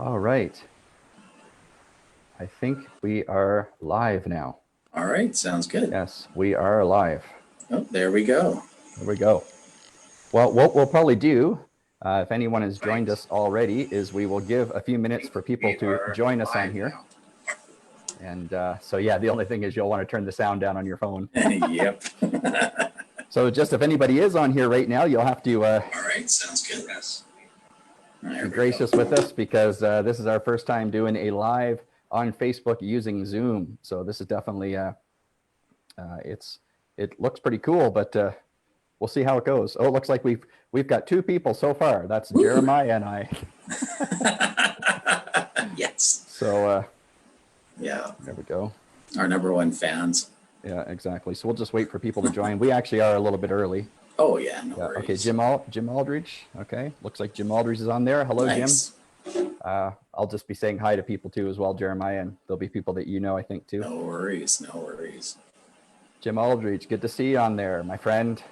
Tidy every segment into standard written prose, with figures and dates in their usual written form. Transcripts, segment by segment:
All right. I think we are live now. All right, sounds good. Yes, we are live. Oh, there we go. There we go. Well, what we'll probably do, if anyone has joined us already, is we will give a few minutes for people to join us on here. And so, yeah, the only thing is you'll want to turn the sound down on your phone. Yep. So just if anybody is on here right now, you'll have to All right, sounds good. Be gracious with us because this is our first time doing a live on Facebook using Zoom. So this is definitely, it looks pretty cool, but we'll see how it goes. Oh, it looks like we've got 2 people so far. That's Woo! Jeremiah and I. Yes. So yeah, there we go. Our #1 fans. Yeah, exactly. So we'll just wait for people to join. We actually are a little bit early. Oh yeah, no worries. Okay, Jim Aldridge. Okay, looks like Jim Aldridge is on there. Hello, nice. Jim. I'll just be saying hi to people too as well, Jeremiah, and there'll be people that you know, I think, too. No worries, no worries. Jim Aldridge, good to see you on there, my friend.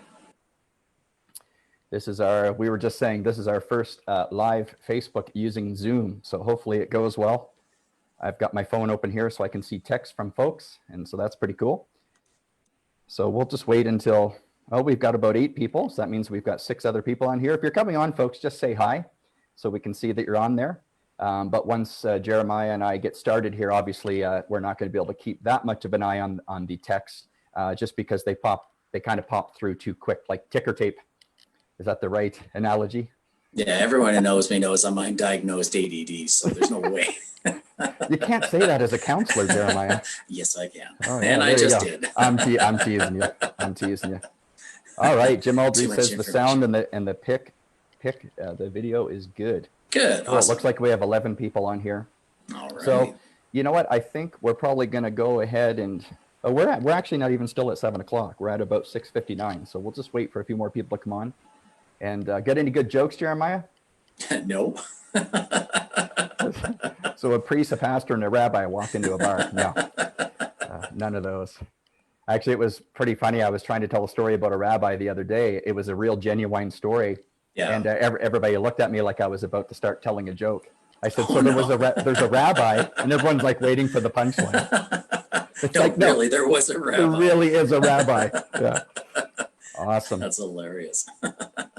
This is we were just saying, this is our first live Facebook using Zoom, so hopefully it goes well. I've got my phone open here so I can see text from folks, and so that's pretty cool. So we'll just wait until, oh, we've got about 8 people, so that means we've got 6 other people on here. If you're coming on, folks, just say hi so we can see that you're on there. But once Jeremiah and I get started here, obviously we're not going to be able to keep that much of an eye on the text just because they kind of pop through too quick, like ticker tape. Is that the right analogy? Yeah, everyone who knows me knows I'm undiagnosed ADD, so there's no way. You can't say that as a counselor, Jeremiah. Yes, I can. Oh, yeah, and I just did. I'm teasing you. I'm teasing you. All right, Jim Aldridge says the sound and the pick, the video is good. Good. Well, awesome. It looks like we have 11 people on here. All right. So, you know what? I think we're probably going to go ahead and we're actually not even still at 7 o'clock. We're at about 6:59. So we'll just wait for a few more people to come on. And get any good jokes, Jeremiah? No. So a priest, a pastor, and a rabbi walk into a bar. No, none of those. Actually, it was pretty funny. I was trying to tell a story about a rabbi the other day. It was a real genuine story. Yeah. And everybody looked at me like I was about to start telling a joke. I said, there's a rabbi, and everyone's like waiting for the punchline. It's no, like, no, really, there was a rabbi. There really is a rabbi. Yeah. Awesome. That's hilarious.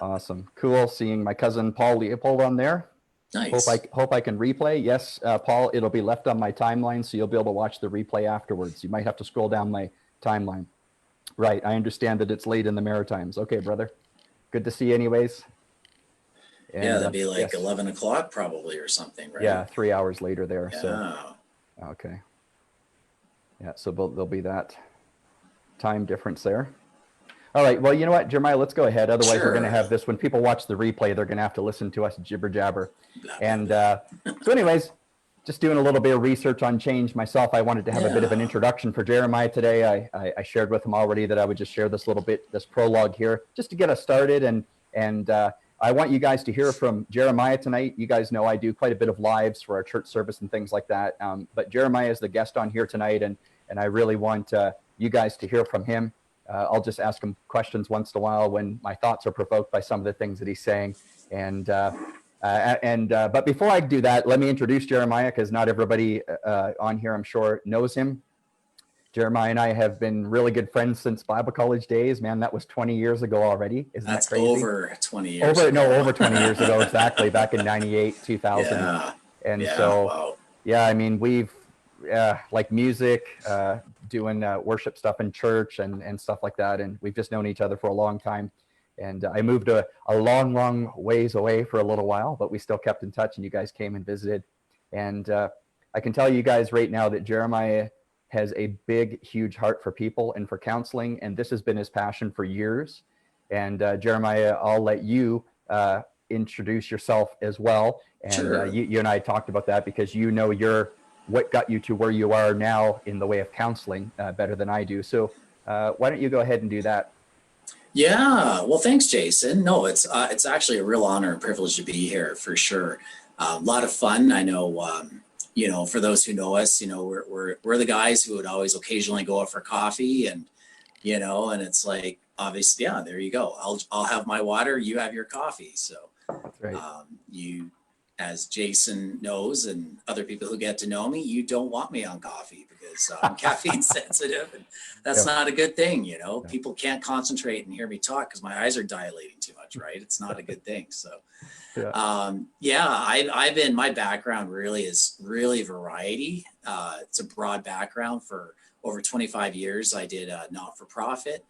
Awesome. Cool seeing my cousin Paul Leopold on there. Nice. Hope I can replay. Yes, Paul, it'll be left on my timeline, so you'll be able to watch the replay afterwards. You might have to scroll down my timeline. Right. I understand that it's late in the Maritimes. Okay, brother. Good to see you anyways. And, yeah, that'd be like 11 o'clock probably or something, right? Yeah, 3 hours later there. Yeah. So, okay. Yeah, so there'll be that time difference there. All right. Well, you know what, Jeremiah, let's go ahead. Otherwise, We're going to have this. When people watch the replay, they're going to have to listen to us jibber jabber. And so anyways, just doing a little bit of research on change myself. I wanted to have a bit of an introduction for Jeremiah today. I shared with him already that I would just share this little bit, this prologue here, just to get us started. And I want you guys to hear from Jeremiah tonight. You guys know I do quite a bit of lives for our church service and things like that. But Jeremiah is the guest on here tonight, and I really want you guys to hear from him. I'll just ask him questions once in a while when my thoughts are provoked by some of the things that he's saying. But before I do that, let me introduce Jeremiah, because not everybody on here, I'm sure, knows him. Jeremiah and I have been really good friends since Bible college days. Man, that was 20 years ago already. Isn't that crazy? Over 20 years ago. Over 20 years ago, exactly, back in 98, 2000. Yeah. And so, wow. Yeah, I mean, we've, like music, doing worship stuff in church and stuff like that. And we've just known each other for a long time. And I moved a long ways away for a little while, but we still kept in touch, and you guys came and visited. And I can tell you guys right now that Jeremiah has a big, huge heart for people and for counseling. And this has been his passion for years. And Jeremiah, I'll let you introduce yourself as well. And sure. You and I talked about that because you know what got you to where you are now in the way of counseling better than I do. So why don't you go ahead and do that? Yeah, well, thanks, Jason. No, it's actually a real honor and privilege to be here for sure. A lot of fun. I know, you know, for those who know us, you know, we're the guys who would always occasionally go out for coffee, and you know, and it's like, obviously, yeah, there you go. I'll have my water, you have your coffee. So that's right. as Jason knows, and other people who get to know me, you don't want me on coffee because I'm caffeine sensitive, and that's not a good thing. You know, people can't concentrate and hear me talk because my eyes are dilating too much, right? It's not a good thing. So, I've been, my background really is really variety. It's a broad background. For over 25 years, I did a not-for-profit.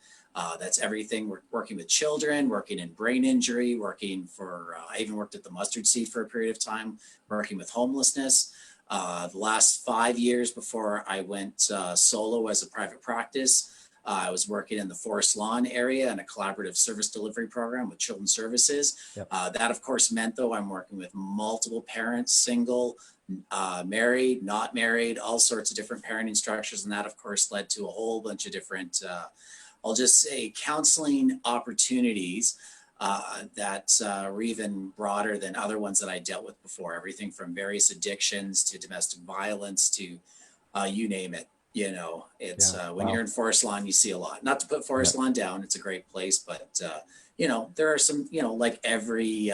That's everything. We're working with children, working in brain injury, working for, I even worked at the Mustard Seed for a period of time, working with homelessness. The last 5 years before I went solo as a private practice, I was working in the Forest Lawn area in a collaborative service delivery program with Children's Services. That, of course, meant, though, I'm working with multiple parents, single, married, not married, all sorts of different parenting structures. And that, of course, led to a whole bunch of different, I'll just say, counseling opportunities that were even broader than other ones that I dealt with before. Everything from various addictions to domestic violence to you name it. You know, it's when you're in Forest Lawn, you see a lot. Not to put Forest Lawn down; it's a great place, but you know, there are some. You know, like every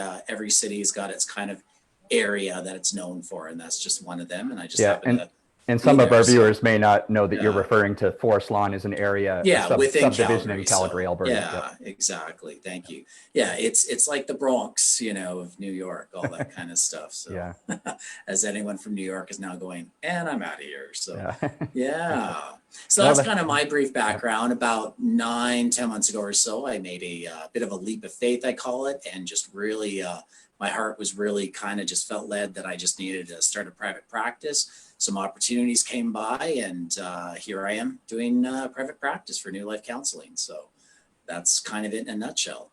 city's got its kind of area that it's known for, and that's just one of them. And I just happen to. And some of our viewers may not know that you're referring to Forest Lawn as an area, within subdivision Calgary, in Calgary, Alberta. Exactly. Thank you. Yeah, it's like the Bronx, you know, of New York, all that kind of stuff. So, as anyone from New York is now going, and I'm out of here. So, so that's kind of my brief background. About 9-10 months ago or so, I made a bit of a leap of faith, I call it, and just really, my heart was really kind of just felt led that I just needed to start a private practice. Some opportunities came by, and here I am doing private practice for New Life Counseling. So that's kind of it in a nutshell.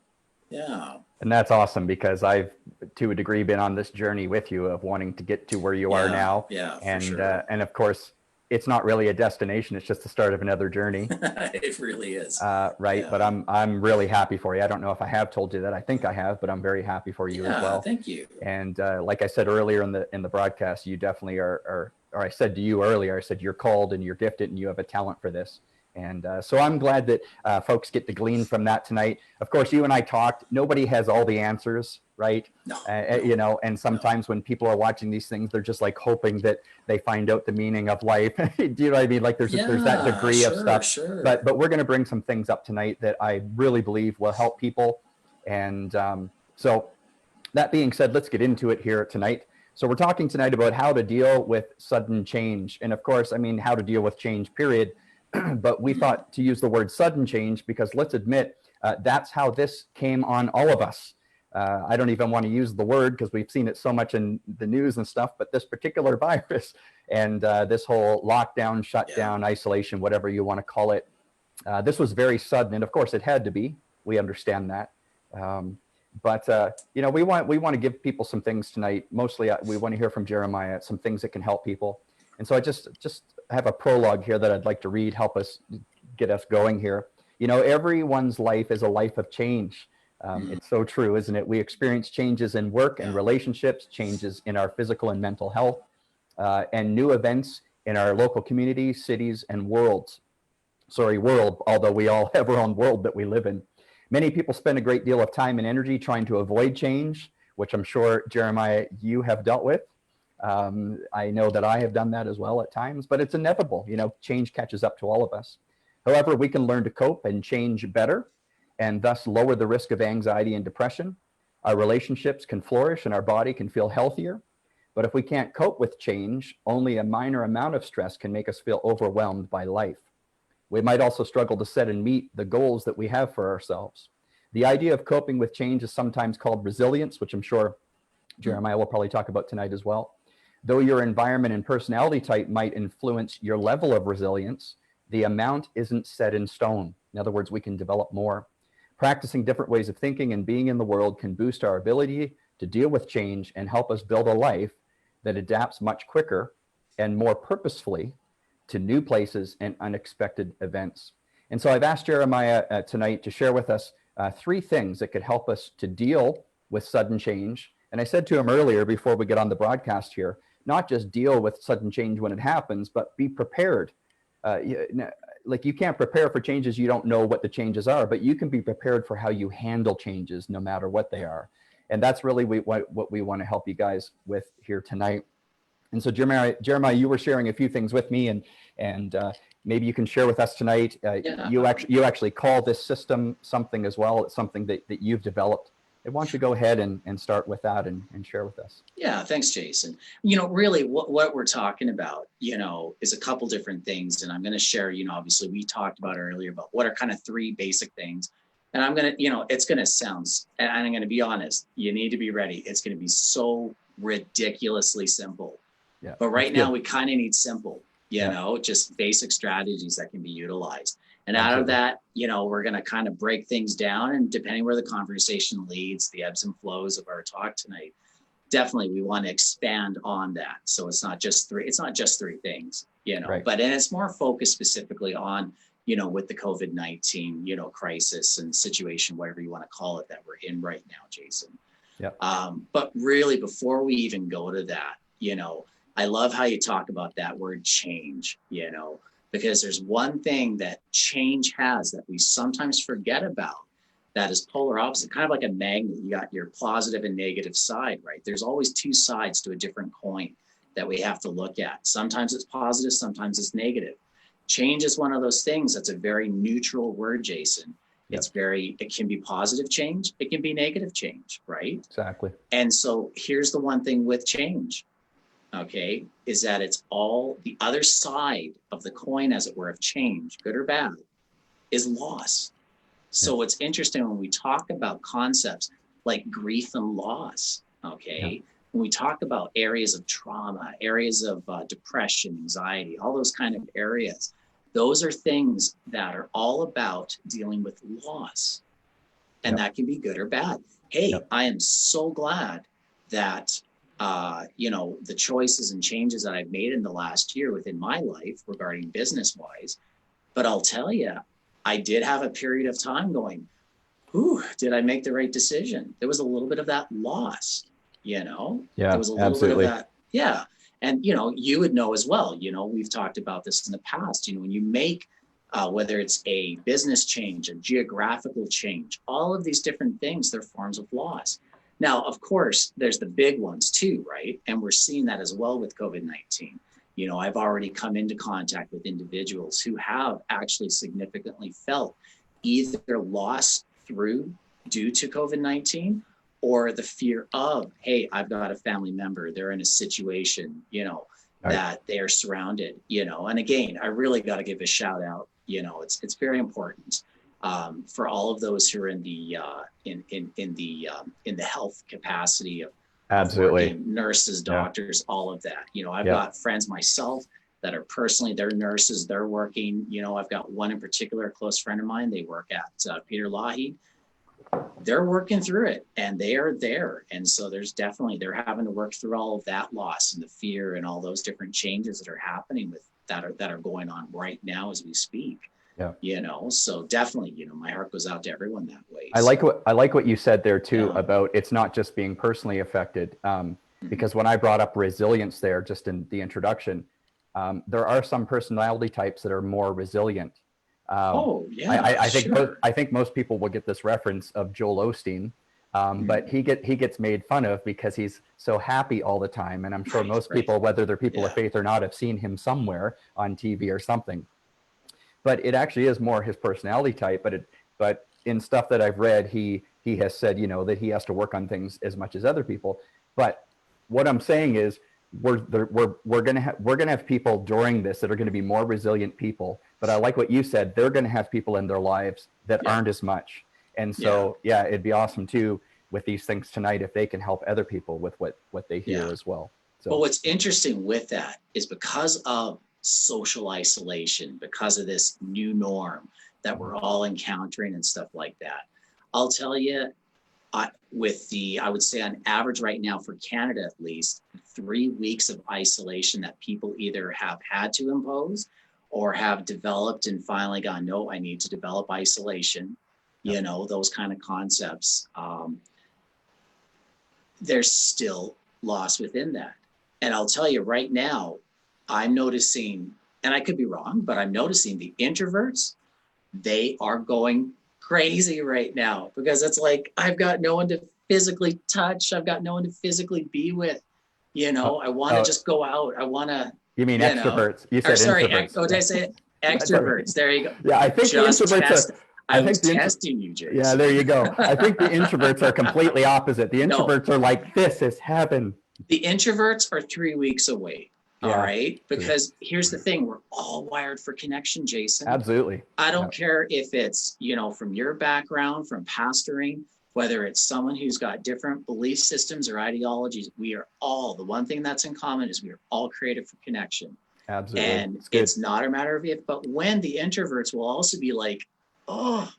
Yeah. And that's awesome, because I've, to a degree, been on this journey with you of wanting to get to where you are now. Yeah, and for sure. And of course, it's not really a destination; it's just the start of another journey. It really is. Right. Yeah. But I'm really happy for you. I don't know if I have told you that. I think I have, but I'm very happy for you as well. Thank you. And like I said earlier in the broadcast, you definitely are. Or I said to you earlier, I said you're called and you're gifted and you have a talent for this. And so I'm glad that folks get to glean from that tonight. Of course, you and I talked. Nobody has all the answers, right? No. You know, and sometimes when people are watching these things, they're just like hoping that they find out the meaning of life. Do you know what I mean? Like there's that degree of stuff. Sure. But we're going to bring some things up tonight that I really believe will help people. And so that being said, let's get into it here tonight. So we're talking tonight about how to deal with sudden change. And of course, I mean, how to deal with change, period. But we thought to use the word sudden change because let's admit that's how this came on all of us. I don't even want to use the word because we've seen it so much in the news and stuff, but this particular virus and this whole lockdown, shutdown, isolation, whatever you want to call it, this was very sudden. And of course it had to be, we understand that. But you know, we want to give people some things tonight. Mostly, we want to hear from Jeremiah some things that can help people. And so I just have a prologue here that I'd like to read, help us get us going here. You know, everyone's life is a life of change. It's so true, isn't it? We experience changes in work and relationships, changes in our physical and mental health, and new events in our local communities, cities, and worlds. Sorry, world, although we all have our own world that we live in. Many people spend a great deal of time and energy trying to avoid change, which I'm sure, Jeremiah, you have dealt with. I know that I have done that as well at times, but it's inevitable. You know, change catches up to all of us. However, we can learn to cope and change better and thus lower the risk of anxiety and depression. Our relationships can flourish and our body can feel healthier. But if we can't cope with change, only a minor amount of stress can make us feel overwhelmed by life. We might also struggle to set and meet the goals that we have for ourselves. The idea of coping with change is sometimes called resilience, which I'm sure Jeremiah will probably talk about tonight as well. Though your environment and personality type might influence your level of resilience, the amount isn't set in stone. In other words, we can develop more. Practicing different ways of thinking and being in the world can boost our ability to deal with change and help us build a life that adapts much quicker and more purposefully to new places and unexpected events. And so I've asked Jeremiah tonight to share with us 3 things that could help us to deal with sudden change. And I said to him earlier before we get on the broadcast here, not just deal with sudden change when it happens, but be prepared. Like you can't prepare for changes you don't know what the changes are, but you can be prepared for how you handle changes no matter what they are. And that's really what we want to help you guys with here tonight. And so Jeremiah, you were sharing a few things with me, and maybe you can share with us tonight. You actually call this system something as well. It's something that you've developed. And why don't you go ahead and start with that and share with us? Yeah, thanks, Jason. Really what we're talking about, is a couple different things. And I'm going to share, obviously we talked about earlier about what are kind of three basic things. And I'm going to, it's going to sound, and I'm going to be honest, you need to be ready. It's going to be so ridiculously simple. Yeah, but right now we kind of need simple, just basic strategies that can be utilized. And out of that, we're going to kind of break things down, and depending where the conversation leads, the ebbs and flows of our talk tonight, definitely we want to expand on that. So it's not just three things, right. But and it's more focused specifically on, with the COVID-19, crisis and situation, whatever you want to call it, that we're in right now, Jason. Yeah. But really, before we even go to that, I love how you talk about that word change, because there's one thing that change has that we sometimes forget about, that is polar opposite, kind of like a magnet. You got your positive and negative side, right? There's always two sides to a different coin that we have to look at. Sometimes it's positive, sometimes it's negative. Change is one of those things that's a very neutral word, Jason. Yep. It can be positive change, it can be negative change, right? Exactly. And so here's the one thing with change, okay, is that it's all the other side of the coin, as it were, of change, good or bad, is loss. So it's interesting when we talk about concepts like grief and loss, okay, when we talk about areas of trauma, areas of depression, anxiety, all those kind of areas, those are things that are all about dealing with loss. And that can be good or bad. Hey, I am so glad that the choices and changes that I've made in the last year within my life regarding business-wise. But I'll tell you, I did have a period of time going, did I make the right decision? There was a little bit of that loss, Yeah, there was a little absolutely. bit of that. Yeah. And, you would know as well, we've talked about this in the past, when you make, whether it's a business change, a geographical change, all of these different things, they're forms of loss. Now, of course, there's the big ones too, right? And we're seeing that as well with COVID-19. I've already come into contact with individuals who have actually significantly felt either loss due to COVID-19 or the fear of, hey, I've got a family member, they're in a situation, that they're surrounded, and again, I really got to give a shout out, it's very important. For all of those who are in the health capacity of absolutely working, nurses, doctors, all of that. I've got friends myself that are personally, they're nurses, they're working. I've got one in particular, a close friend of mine. They work at Peter Lougheed. They're working through it, and they are there. And so they're having to work through all of that loss and the fear and all those different changes that are happening that are going on right now as we speak. So definitely, my heart goes out to everyone that way. I like what you said there too, about it's not just being personally affected. Because when I brought up resilience there, just in the introduction, there are some personality types that are more resilient. I think most people will get this reference of Joel Osteen, but he gets made fun of because he's so happy all the time. And I'm sure most people, whether they're people of faith or not, have seen him somewhere on TV or something. But it actually is more his personality type. But in stuff that I've read, he has said, that he has to work on things as much as other people. But what I'm saying is, we're gonna have people during this that are going to be more resilient people. But I like what you said. They're going to have people in their lives that aren't as much. And so it'd be awesome too with these things tonight if they can help other people with what they hear as well. So, but what's interesting with that is because of social isolation, because of this new norm that we're all encountering and stuff like that, I'll tell you, I would say on average right now for Canada, at least 3 weeks of isolation that people either have had to impose or have developed and finally gone, no, I need to develop isolation, those kind of concepts. There's still loss within that. And I'll tell you right now, I'm noticing, and I could be wrong, but I'm noticing the introverts, they are going crazy right now because it's like, I've got no one to physically touch. I've got no one to physically be with. You know, I want to just go out. I want to. You mean extroverts? You said introverts. Did I say extroverts? There you go. Yeah, I think just the introverts are. I was testing you, Jason. Yeah, there you go. I think the introverts are completely opposite. The introverts are like, this is heaven. The introverts are 3 weeks away. All right. Because here's the thing. We're all wired for connection, Jason. Absolutely. I don't care if it's, you know, from your background, from pastoring, whether it's someone who's got different belief systems or ideologies. We are all, the one thing that's in common is we are all created for connection. Absolutely. And it's not a matter of if, but when the introverts will also be like, oh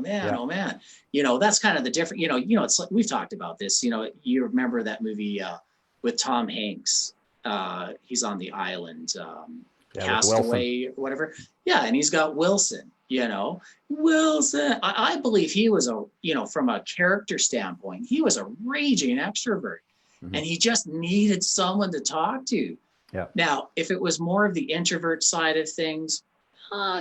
man, you know, that's kind of the different, you know, it's like, we've talked about this, you know, you remember that movie with Tom Hanks, he's on the island, Castaway or whatever. Yeah. And he's got Wilson, you know, I believe he was you know, from a character standpoint, he was a raging extrovert and he just needed someone to talk to. Yeah. Now, if it was more of the introvert side of things,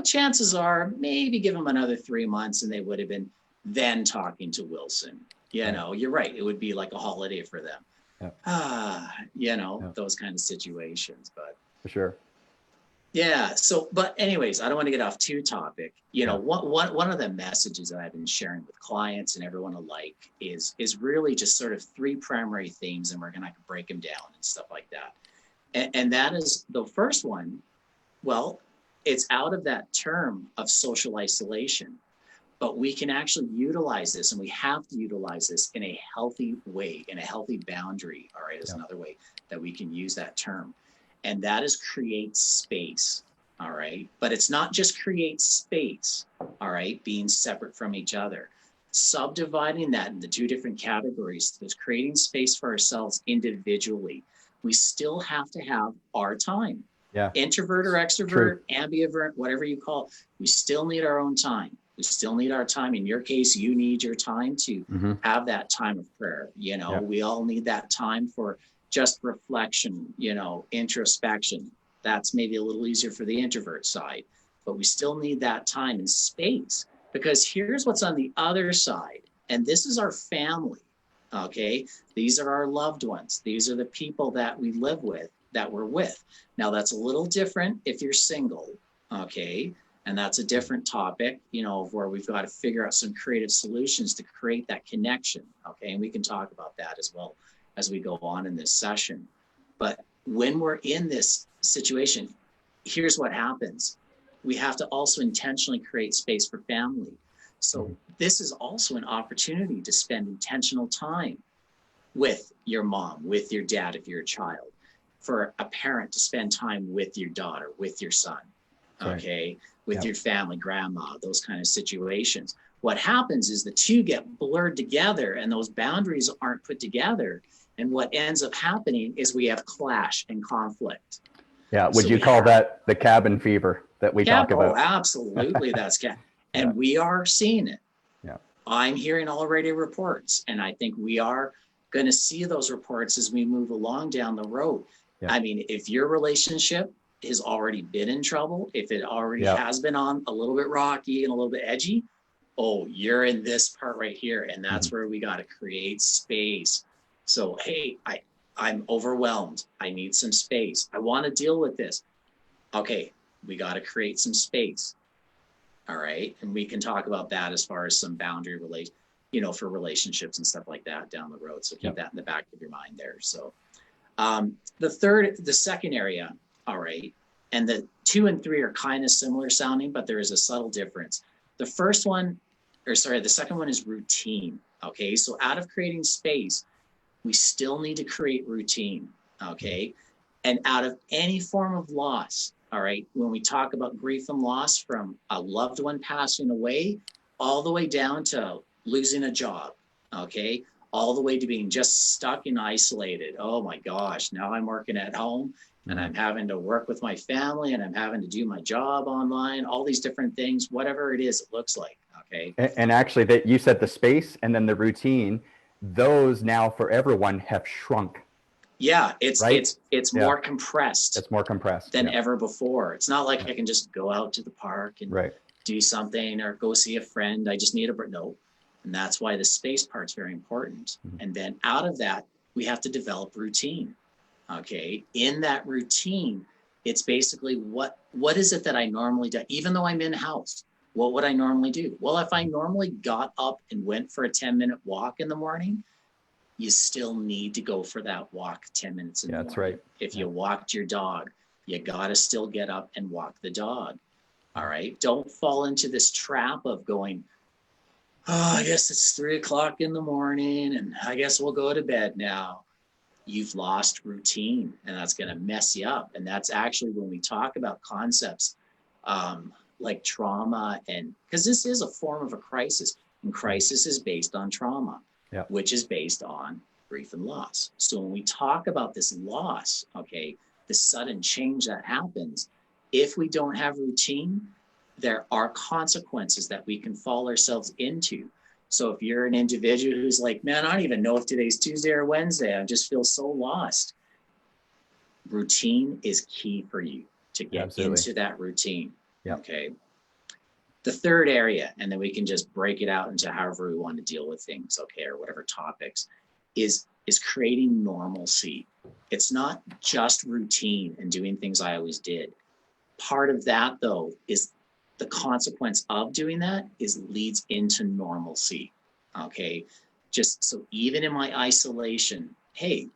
chances are maybe give them another 3 months and they would have been then talking to Wilson. You know, you're right. It would be like a holiday for them. You know, those kind of situations, but for sure. Yeah. So, but anyways, I don't want to get off too topic. You know, one of the messages that I've been sharing with clients and everyone alike is really just sort of 3 primary themes, and we're going to break them down and stuff like that. And that is the first one. Well, it's out of that term of social isolation, but we can actually utilize this, and we have to utilize this in a healthy way, in a healthy boundary. All right, is another way that we can use that term. And that is create space. All right. But it's not just create space. All right. Being separate from each other, subdividing that into 2 different categories. There's creating space for ourselves individually. We still have to have our time. Yeah. Introvert or extrovert, ambivert, whatever you call it. We still need our own time. We still need our time. In your case, you need your time to have that time of prayer. You know, we all need that time for just reflection, you know, introspection. That's maybe a little easier for the introvert side, but we still need that time and space, because here's what's on the other side. And this is our family. Okay. These are our loved ones. These are the people that we live with, that we're with. Now that's a little different if you're single. Okay. And that's a different topic, you know, where we've got to figure out some creative solutions to create that connection. Okay. And we can talk about that as well as we go on in this session. But when we're in this situation, here's what happens. We have to also intentionally create space for family. So this is also an opportunity to spend intentional time with your mom, with your dad, if you're a child, for a parent to spend time with your daughter, with your son, okay, with your family, grandma, those kind of situations. What happens is the 2 get blurred together and those boundaries aren't put together. And what ends up happening is we have clash and conflict. Yeah. Would you call that the cabin fever that we talk about? Oh, absolutely. That's and we are seeing it. Yeah. I'm hearing already reports, and I think we are going to see those reports as we move along down the road. Yeah. I mean, if your relationship has already been in trouble, if it already has been on a little bit rocky and a little bit edgy, oh, you're in this part right here. And that's where we got to create space. So, hey, I'm overwhelmed. I need some space. I want to deal with this. Okay, we got to create some space. All right. And we can talk about that as far as some boundary for relationships and stuff like that down the road. So keep that in the back of your mind there. So the second area, all right. And the 2 and 3 are kind of similar sounding, but there is a subtle difference. The second one is routine. Okay. So out of creating space, we still need to create routine, okay? And out of any form of loss, all right, when we talk about grief and loss, from a loved one passing away, all the way down to losing a job, okay? All the way to being just stuck and isolated. Oh my gosh, now I'm working at home and I'm having to work with my family and I'm having to do my job online, all these different things, whatever it is, it looks like, okay? And actually, that you said the space and then the routine, those now for everyone have shrunk. Yeah, it's more compressed. It's more compressed than ever before. It's not like I can just go out to the park and do something or go see a friend. I just need a break. No, And that's why the space part's very important. And then out of that, we have to develop routine. Okay. In that routine, it's basically what is it that I normally do? Even though I'm in house, what would I normally do? Well, if I normally got up and went for a 10-minute walk in the morning, you still need to go for that walk 10 minutes in the morning. That's right. If you walked your dog, you got to still get up and walk the dog. All right. Don't fall into this trap of going, oh, I guess it's 3:00 in the morning and I guess we'll go to bed now. You've lost routine and that's going to mess you up. And that's actually when we talk about concepts like trauma, and because this is a form of a crisis, and crisis is based on trauma, which is based on grief and loss. So when we talk about this loss, okay, the sudden change that happens, if we don't have routine, there are consequences that we can fall ourselves into. So if you're an individual who's like, man, I don't even know if today's Tuesday or Wednesday, I just feel so lost. Routine is key for you to get into that routine. Okay. The third area, and then we can just break it out into however we want to deal with things, okay, or whatever topics, is creating normalcy. It's not just routine and doing things I always did. Part of that, though, is the consequence of doing that is leads into normalcy. Okay. Just so even in my isolation, hey,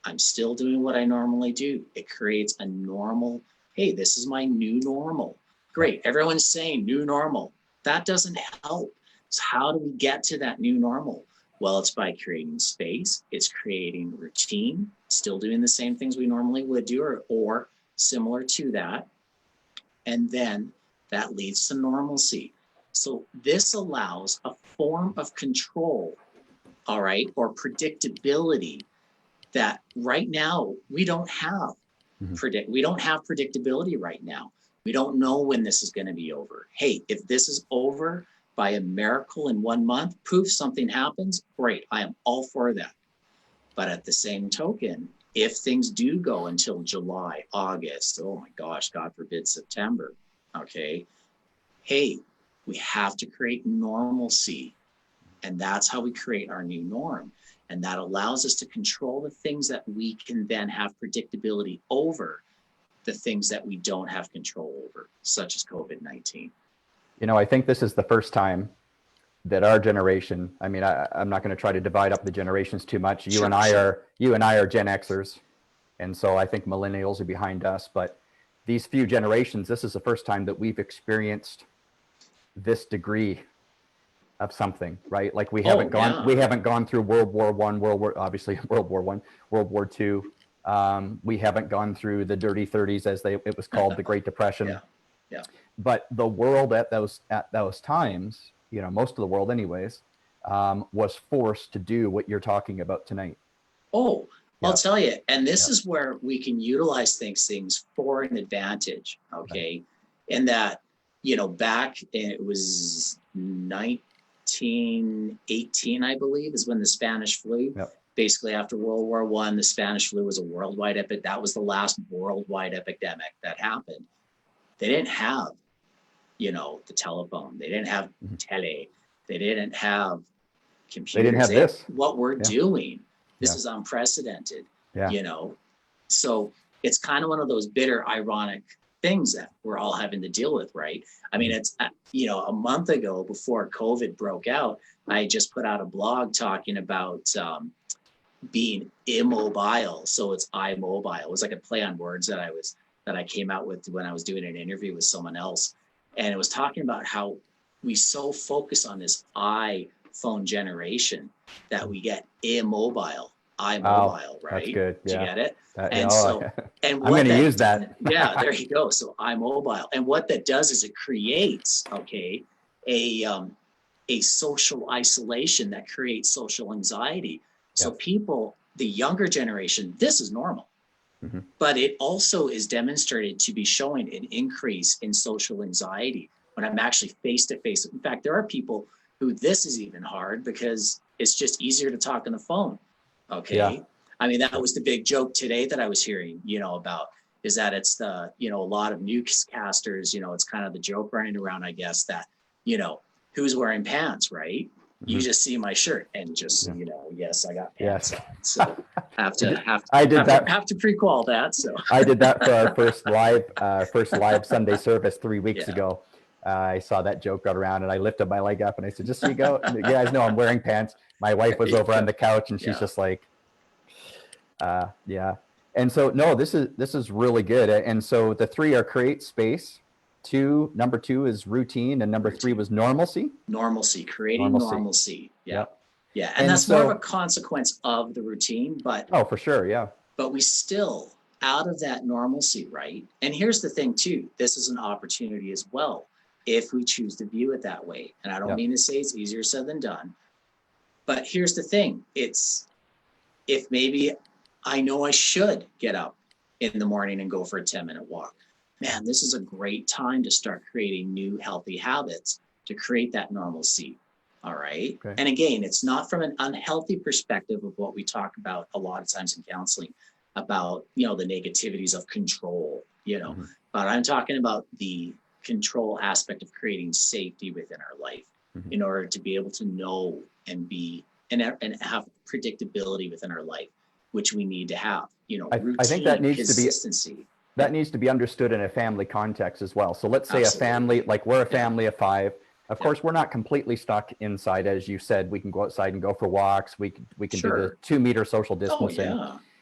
I'm still doing what I normally do. It creates a normal, hey, this is my new normal. Great. Everyone's saying new normal. That doesn't help. So how do we get to that new normal? Well, it's by creating space. It's creating routine, still doing the same things we normally would do or similar to that. And then that leads to normalcy. So this allows a form of control, all right, or predictability that right now we don't have. We don't have predictability right now. We don't know when this is going to be over. Hey, if this is over by a miracle in 1 month, poof, something happens, great. I am all for that. But at the same token, if things do go until July, August, oh my gosh, God forbid, September, okay, hey, we have to create normalcy. And that's how we create our new norm. And that allows us to control the things that we can then have predictability over, the things that we don't have control over, such as COVID-19. You know, I think this is the first time that our generation, I mean, I'm not going to try to divide up the generations too much. You and I are Gen Xers. And so I think millennials are behind us, but these few generations, this is the first time that we've experienced this degree of something, right? Like we haven't gone through World War I, World War II. We haven't gone through the dirty 30s, as it was called, the Great Depression. But the world at those times, you know, most of the world anyways, was forced to do what you're talking about tonight. I'll tell you, and this is where we can utilize things for an advantage, okay? In that, you know, back it was 1918, I believe, is when the Spanish flu. Basically, after World War I, the Spanish flu was a worldwide epidemic. That was the last worldwide epidemic that happened. They didn't have, you know, the telephone. They didn't have tele. They didn't have computers. They didn't have this. What we're doing. This is unprecedented, you know? So it's kind of one of those bitter, ironic things that we're all having to deal with, right? I mean, it's, you know, a month ago before COVID broke out, I just put out a blog talking about being immobile. So it's iMobile. It was like a play on words that I came out with when I was doing an interview with someone else. And it was talking about how we so focus on this iPhone generation that we get immobile, right? That's good. Did you get it? And and I'm going to use that. Yeah, there you go. So iMobile. And what that does is it creates, a social isolation that creates social anxiety. So people, the younger generation, this is normal. But it also is demonstrated to be showing an increase in social anxiety when I'm actually face to face. In fact, there are people who this is even hard because it's just easier to talk on the phone. Okay. I mean, that was the big joke today that I was hearing, you know, about is that it's the, you know, a lot of newscasters, you know, it's kind of the joke running around, I guess, that, you know, who's wearing pants, right? you just see my shirt, and just so you know, yes, I got pants Yes. on. So have to pre-qual that. So I did that for our first live Sunday service 3 weeks ago. I saw that joke got around, and I lifted my leg up and I said, just so you guys know, I'm wearing pants. My wife was over on the couch, and she's just like, yeah. And so, no, this is really good. And so the 3 are create space. Number 2 is routine, and number 3 was normalcy. Creating normalcy. Yeah. Yeah. And that's more of a consequence of the routine, but for sure. Yeah. But we still out of that normalcy, right? And here's the thing too, this is an opportunity as well, if we choose to view it that way. And I don't mean to say it's easier said than done, but here's the thing. It's, if maybe I know I should get up in the morning and go for a 10-minute walk, man, this is a great time to start creating new healthy habits to create that normalcy. All right. Okay. And again, it's not from an unhealthy perspective of what we talk about a lot of times in counseling about, the negativities of control, but I'm talking about the control aspect of creating safety within our life in order to be able to know and be and have predictability within our life, which we need to have, routine, I think that needs consistency. That needs to be understood in a family context as well. So let's say a family, like we're a family of 5. Of course, we're not completely stuck inside. As you said, we can go outside and go for walks. We can do the 2-meter social distancing.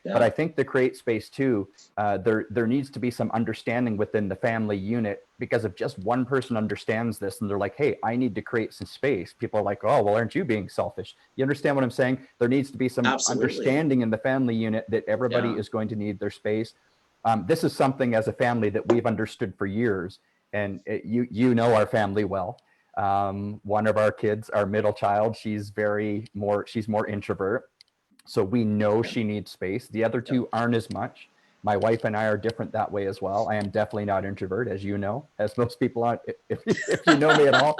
But I think to create space too, there needs to be some understanding within the family unit, because if just one person understands this and they're like, hey, I need to create some space, people are like, oh, well, aren't you being selfish? You understand what I'm saying? There needs to be some understanding in the family unit that everybody is going to need their space. This is something as a family that we've understood for years, and you know our family well. One of our kids, our middle child, she's more introvert. So we know she needs space. The other 2 aren't as much. My wife and I are different that way as well. I am definitely not introvert, as you know, as most people aren't. If you know me at all,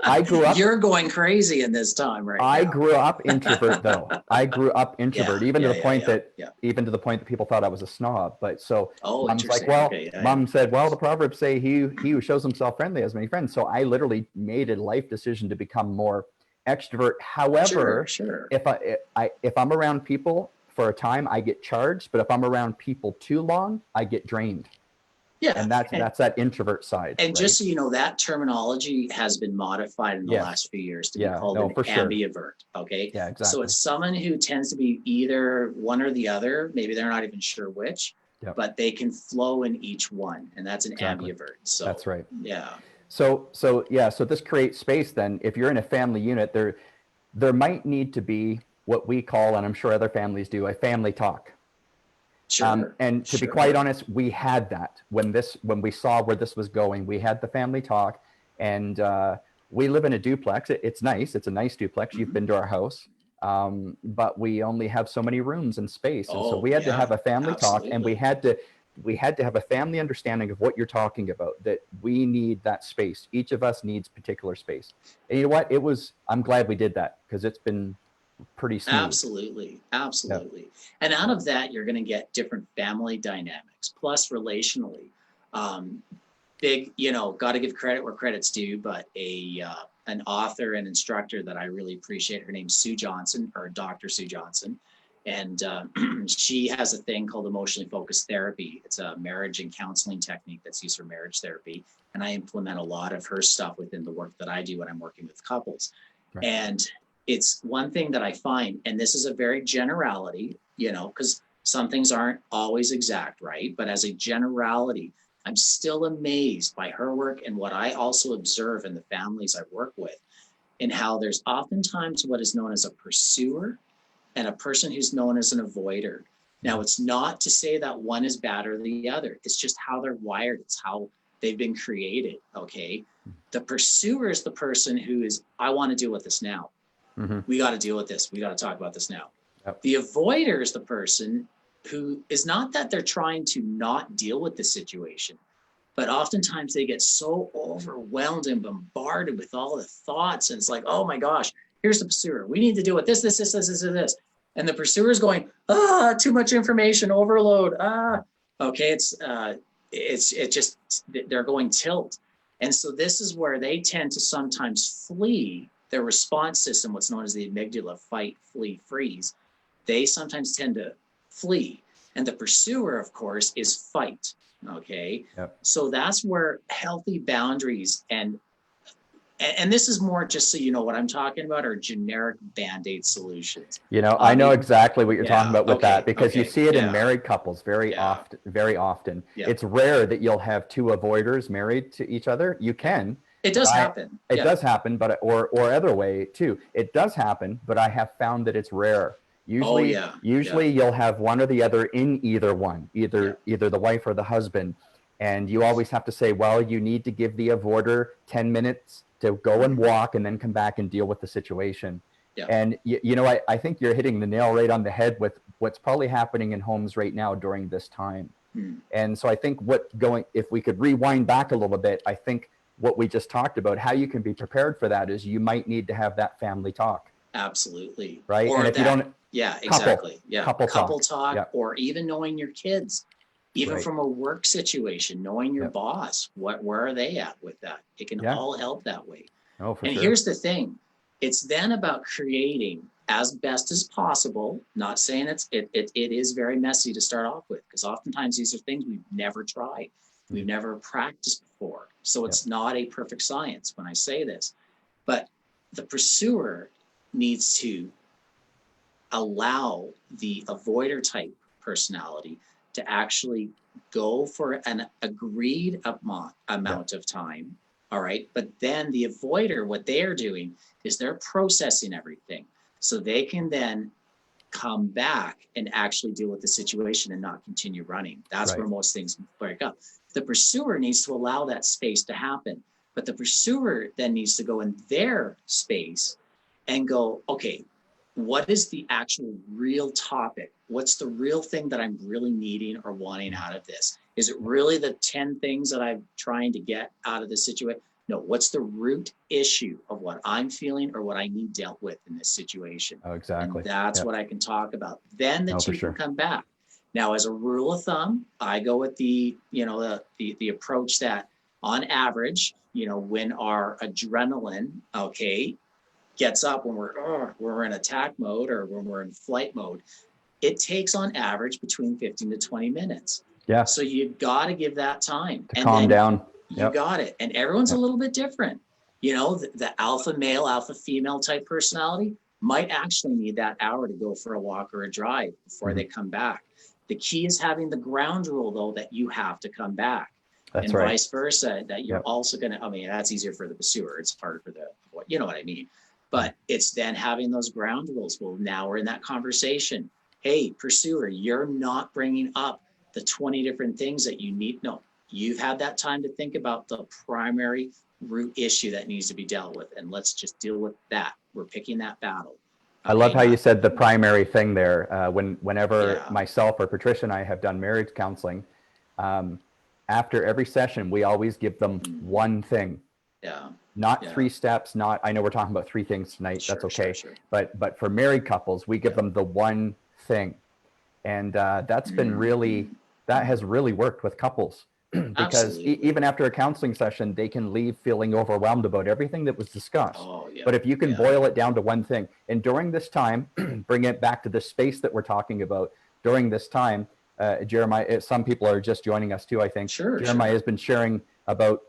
I grew up. You're going crazy in this time right now. I grew up introvert, though. I grew up introvert, even to the point that people thought I was a snob. But so Mom's like, well, Mom said, well, the Proverbs say he who shows himself friendly has many friends. So I literally made a life decision to become more extrovert. However, if I'm around people for a time, I get charged, but if I'm around people too long, I get drained. Yeah. And that's that introvert side. And just so you know, that terminology has been modified in the last few years to be called an ambivert. Okay. Yeah, exactly. So it's someone who tends to be either one or the other. Maybe they're not even sure which, but they can flow in each one. And that's an ambivert. So that's right. Yeah. So this creates space then. If you're in a family unit, there might need to be what we call, and I'm sure other families do, a family talk. Sure. And to be quite honest, we had that when we saw where this was going. We had the family talk, and we live in a duplex. It's nice. It's a nice duplex. You've been to our house, but we only have so many rooms and space, and so we had to have a family talk, and we had to have a family understanding of what you're talking about, that we need that space. Each of us needs particular space. And you know what? I'm glad we did that, because it's been pretty smooth. Absolutely. Yep. And out of that, you're going to get different family dynamics, plus relationally. Big, got to give credit where credit's due, but an author and instructor that I really appreciate, her name's Sue Johnson, or Dr. Sue Johnson. And she has a thing called emotionally focused therapy. It's a marriage and counseling technique that's used for marriage therapy. And I implement a lot of her stuff within the work that I do when I'm working with couples. Right. And it's one thing that I find, and this is a very generality, because some things aren't always exact, right? But as a generality, I'm still amazed by her work and what I also observe in the families I work with, and how there's oftentimes what is known as a pursuer and a person who's known as an avoider. Now, it's not to say that one is bad or the other. It's just how they're wired. It's how they've been created, okay? The pursuer is the person who is, I want to deal with this now. Mm-hmm. We got to deal with this. We got to talk about this now. Yep. The avoider is the person who is not that they're trying to not deal with the situation, but oftentimes they get so overwhelmed and bombarded with all the thoughts. And it's like, oh my gosh, here's the pursuer. We need to deal with this. And the pursuer is going, too much information, overload. Okay. It's just, they're going tilt. And so this is where they tend to sometimes flee their response system, what's known as the amygdala, fight, flee, freeze, they sometimes tend to flee. And the pursuer, of course, is fight. Okay. Yep. So that's where healthy boundaries and this is more just so you know what I'm talking about are generic Band-Aid solutions. I know exactly what you're talking about with that, because you see it in married couples very often. Yeah. It's rare that you'll have two avoiders married to each other. You can. It does happen. It does happen, but or other way too. It does happen, but I have found that it's rare. Usually you'll have one or the other in either one, either the wife or the husband. And you always have to say, well, you need to give the avoider 10 minutes to go and walk and then come back and deal with the situation. Yeah. And, I think you're hitting the nail right on the head with what's probably happening in homes right now during this time. And so I think if we could rewind back a little bit, I think what we just talked about, how you can be prepared for that is you might need to have that family talk. Absolutely. Right. Or and if you don't, exactly. Couple talk yeah. Or even knowing your kids. Even from a work situation, knowing your boss, where are they at with that? It can all help that way. Oh, for sure. Here's the thing. It's then about creating as best as possible, not saying it is very messy to start off with, because oftentimes these are things we've never tried. We've never practiced before. So it's not a perfect science when I say this. But the pursuer needs to allow the avoider type personality to actually go for an agreed amount of time. All right. But then the avoider, what they're doing is they're processing everything. So they can then come back and actually deal with the situation and not continue running. That's where most things break up. The pursuer needs to allow that space to happen. But the pursuer then needs to go in their space and go, okay, what is the actual real topic? What's the real thing that I'm really needing or wanting out of this? Is it really the 10 things that I'm trying to get out of this situation? No, what's the root issue of what I'm feeling or what I need dealt with in this situation? Oh, exactly. And that's what I can talk about. Then the two can come back. Now, as a rule of thumb, I go with the approach that on average, when our adrenaline, gets up when we're in attack mode or when we're in flight mode, it takes on average between 15 to 20 minutes. Yeah. So you got to give that time to calm down. You got it. And everyone's a little bit different. The alpha male, alpha female type personality might actually need that hour to go for a walk or a drive before they come back. The key is having the ground rule, though, that you have to come back. That's and right. Vice versa, that you're also going to, that's easier for the pursuer. It's harder for you know what I mean? But it's then having those ground rules. Well, now we're in that conversation. Hey, pursuer, you're not bringing up the 20 different things that you need. No, you've had that time to think about the primary root issue that needs to be dealt with. And let's just deal with that. We're picking that battle. I love how you said the primary thing there. Whenever myself or Patricia and I have done marriage counseling, after every session, we always give them one thing. Yeah. Not 3 steps, I know we're talking about 3 things tonight. Sure, that's okay. Sure. But for married couples, we give them the one thing. And that's been that has really worked with couples because even after a counseling session, they can leave feeling overwhelmed about everything that was discussed. But if you can boil it down to one thing, and during this time, bring it back to the space that we're talking about during this time, Jeremiah, some people are just joining us too, I think. Jeremiah has been sharing about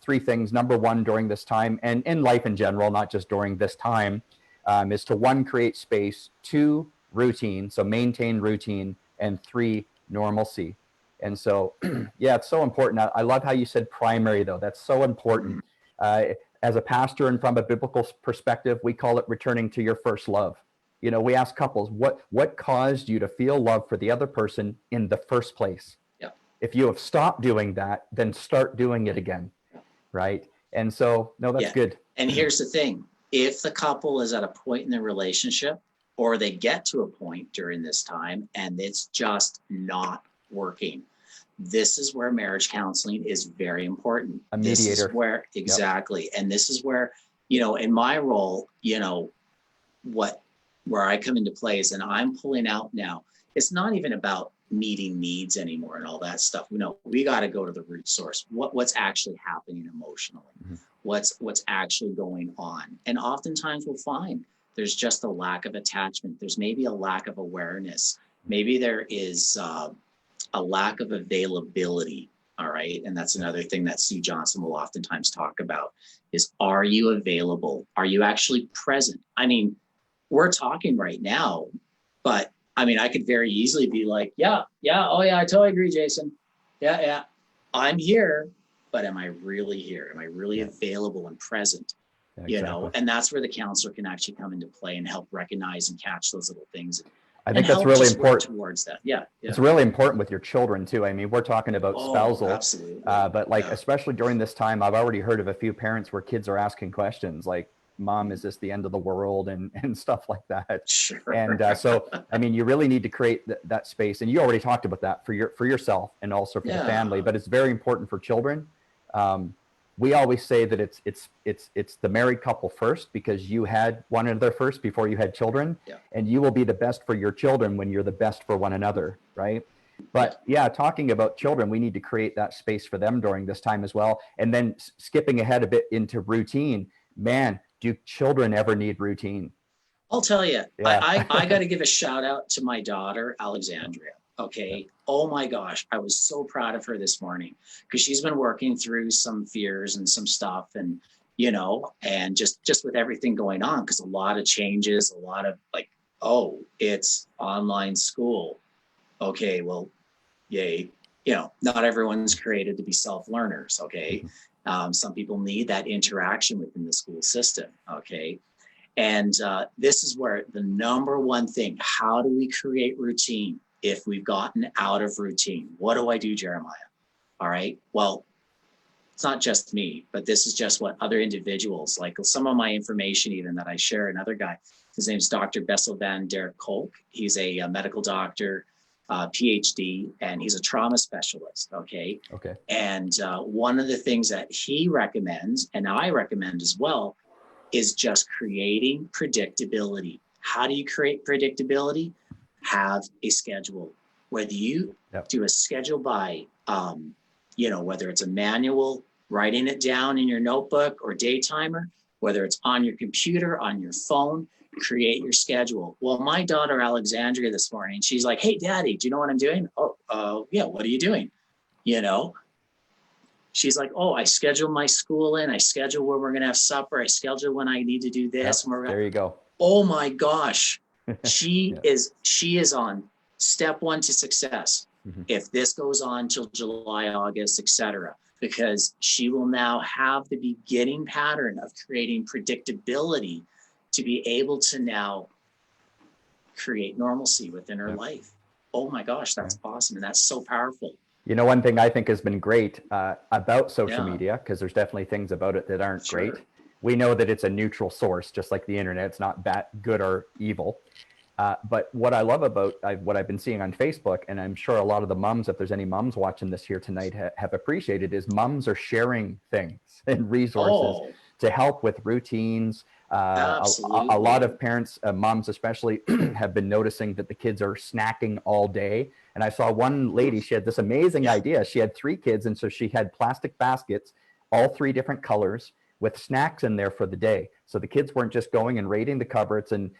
3 things. Number 1 during this time, and in life in general, not just during this time, is to 1, create space, 2, routine, so maintain routine, and 3, normalcy. And so, it's so important. I love how you said primary, though. That's so important. As a pastor and from a biblical perspective, we call it returning to your first love. We ask couples, what caused you to feel love for the other person in the first place? If you have stopped doing that, then start doing it again, right? And so, no, that's good. And here's the thing. If the couple is at a point in their relationship or they get to a point during this time and it's just not working, this is where marriage counseling is very important. A mediator. This is where, exactly. And this is where, in my role, where I come into play is, and I'm pulling out now, it's not even about meeting needs anymore and all that stuff. No, we got to go to the root source. What's actually happening emotionally? Mm-hmm. What's actually going on? And oftentimes we'll find there's just a lack of attachment. There's maybe a lack of awareness. Maybe there is a lack of availability. All right. And that's another thing that Sue Johnson will oftentimes talk about is, are you available? Are you actually present? I mean, we're talking right now, but I mean, I could very easily be like, yeah, oh yeah, I totally agree, Jason. Yeah, I'm here, but am I really here? Am I really available and present? Yeah, you exactly. know, and that's where the counselor can actually come into play and help recognize and catch those little things. I think that's really important towards that. Yeah. It's really important with your children too. I mean, we're talking about spousal, absolutely. but like, especially during this time, I've already heard of a few parents where kids are asking questions like, Mom, is this the end of the world? And stuff like that. Sure. And so, I mean, you really need to create that space. And you already talked about that for yourself and also for the family, but it's very important for children. We always say that it's the married couple first, because you had one another first before you had children, and you will be the best for your children when you're the best for one another, right? But talking about children, we need to create that space for them during this time as well. And then skipping ahead a bit into routine, man, do children ever need routine? I'll tell you, I got to give a shout out to my daughter, Alexandria. Okay. Oh my gosh. I was so proud of her this morning because she's been working through some fears and some stuff, and, you know, and just with everything going on, because a lot of changes, a lot of like, oh, it's online school. Okay. Well, yay. You know, not everyone's created to be self-learners. Okay. Some people need that interaction within the school system. Okay. And this is where the number one thing, how do we create routine if we've gotten out of routine? What do I do, Jeremiah? All right. Well, it's not just me, but this is just what other individuals, like some of my information even that I share, another guy, his name is Dr. Bessel van der Kolk. He's a medical doctor, PhD, and he's a trauma specialist. Okay. And one of the things that he recommends, and I recommend as well, is just creating predictability. How do you create predictability? Have a schedule. Whether you do a schedule by, you know, whether it's a manual, writing it down in your notebook or day timer, whether it's on your computer, on your phone, create your schedule. Well, my daughter, Alexandria, this morning, she's like, hey, Daddy, do you know what I'm doing? Oh, yeah, what are you doing? You know? She's like, oh, I schedule my school in. I schedule where we're going to have supper. I schedule when I need to do this. And there you go. Oh my gosh. She is on step one to success. If this goes on till July, August, etc., because she will now have the beginning pattern of creating predictability to be able to now create normalcy within her life. Oh my gosh, that's awesome. And that's so powerful. You know, one thing I think has been great about social media, because there's definitely things about it that aren't great. We know that it's a neutral source, just like the internet. It's not bad, good or evil. But what I love about what I've been seeing on Facebook, and I'm sure a lot of the moms, if there's any moms watching this here tonight, have appreciated, is moms are sharing things and resources to help with routines. A lot of parents, moms especially, have been noticing that the kids are snacking all day. And I saw one lady, she had this amazing idea. She had 3 kids, and so she had plastic baskets, all 3 different colors, with snacks in there for the day. So the kids weren't just going and raiding the cupboards and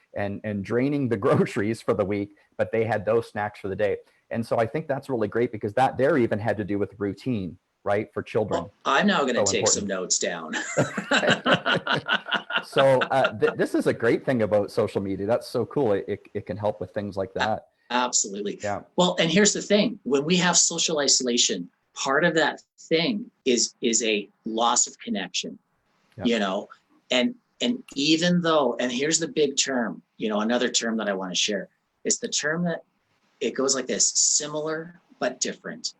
draining the groceries for the week, but they had those snacks for the day. And so I think that's really great, because that there even had to do with routine, right, for children. Well, I'm now going to take some notes down. So this is a great thing about social media. That's so cool. It can help with things like that. Absolutely. Yeah. Well, and here's the thing. When we have social isolation, part of that thing is a loss of connection, you know, and even though, and here's the big term, you know, another term that I want to share is the term that it goes like this: similar, but different.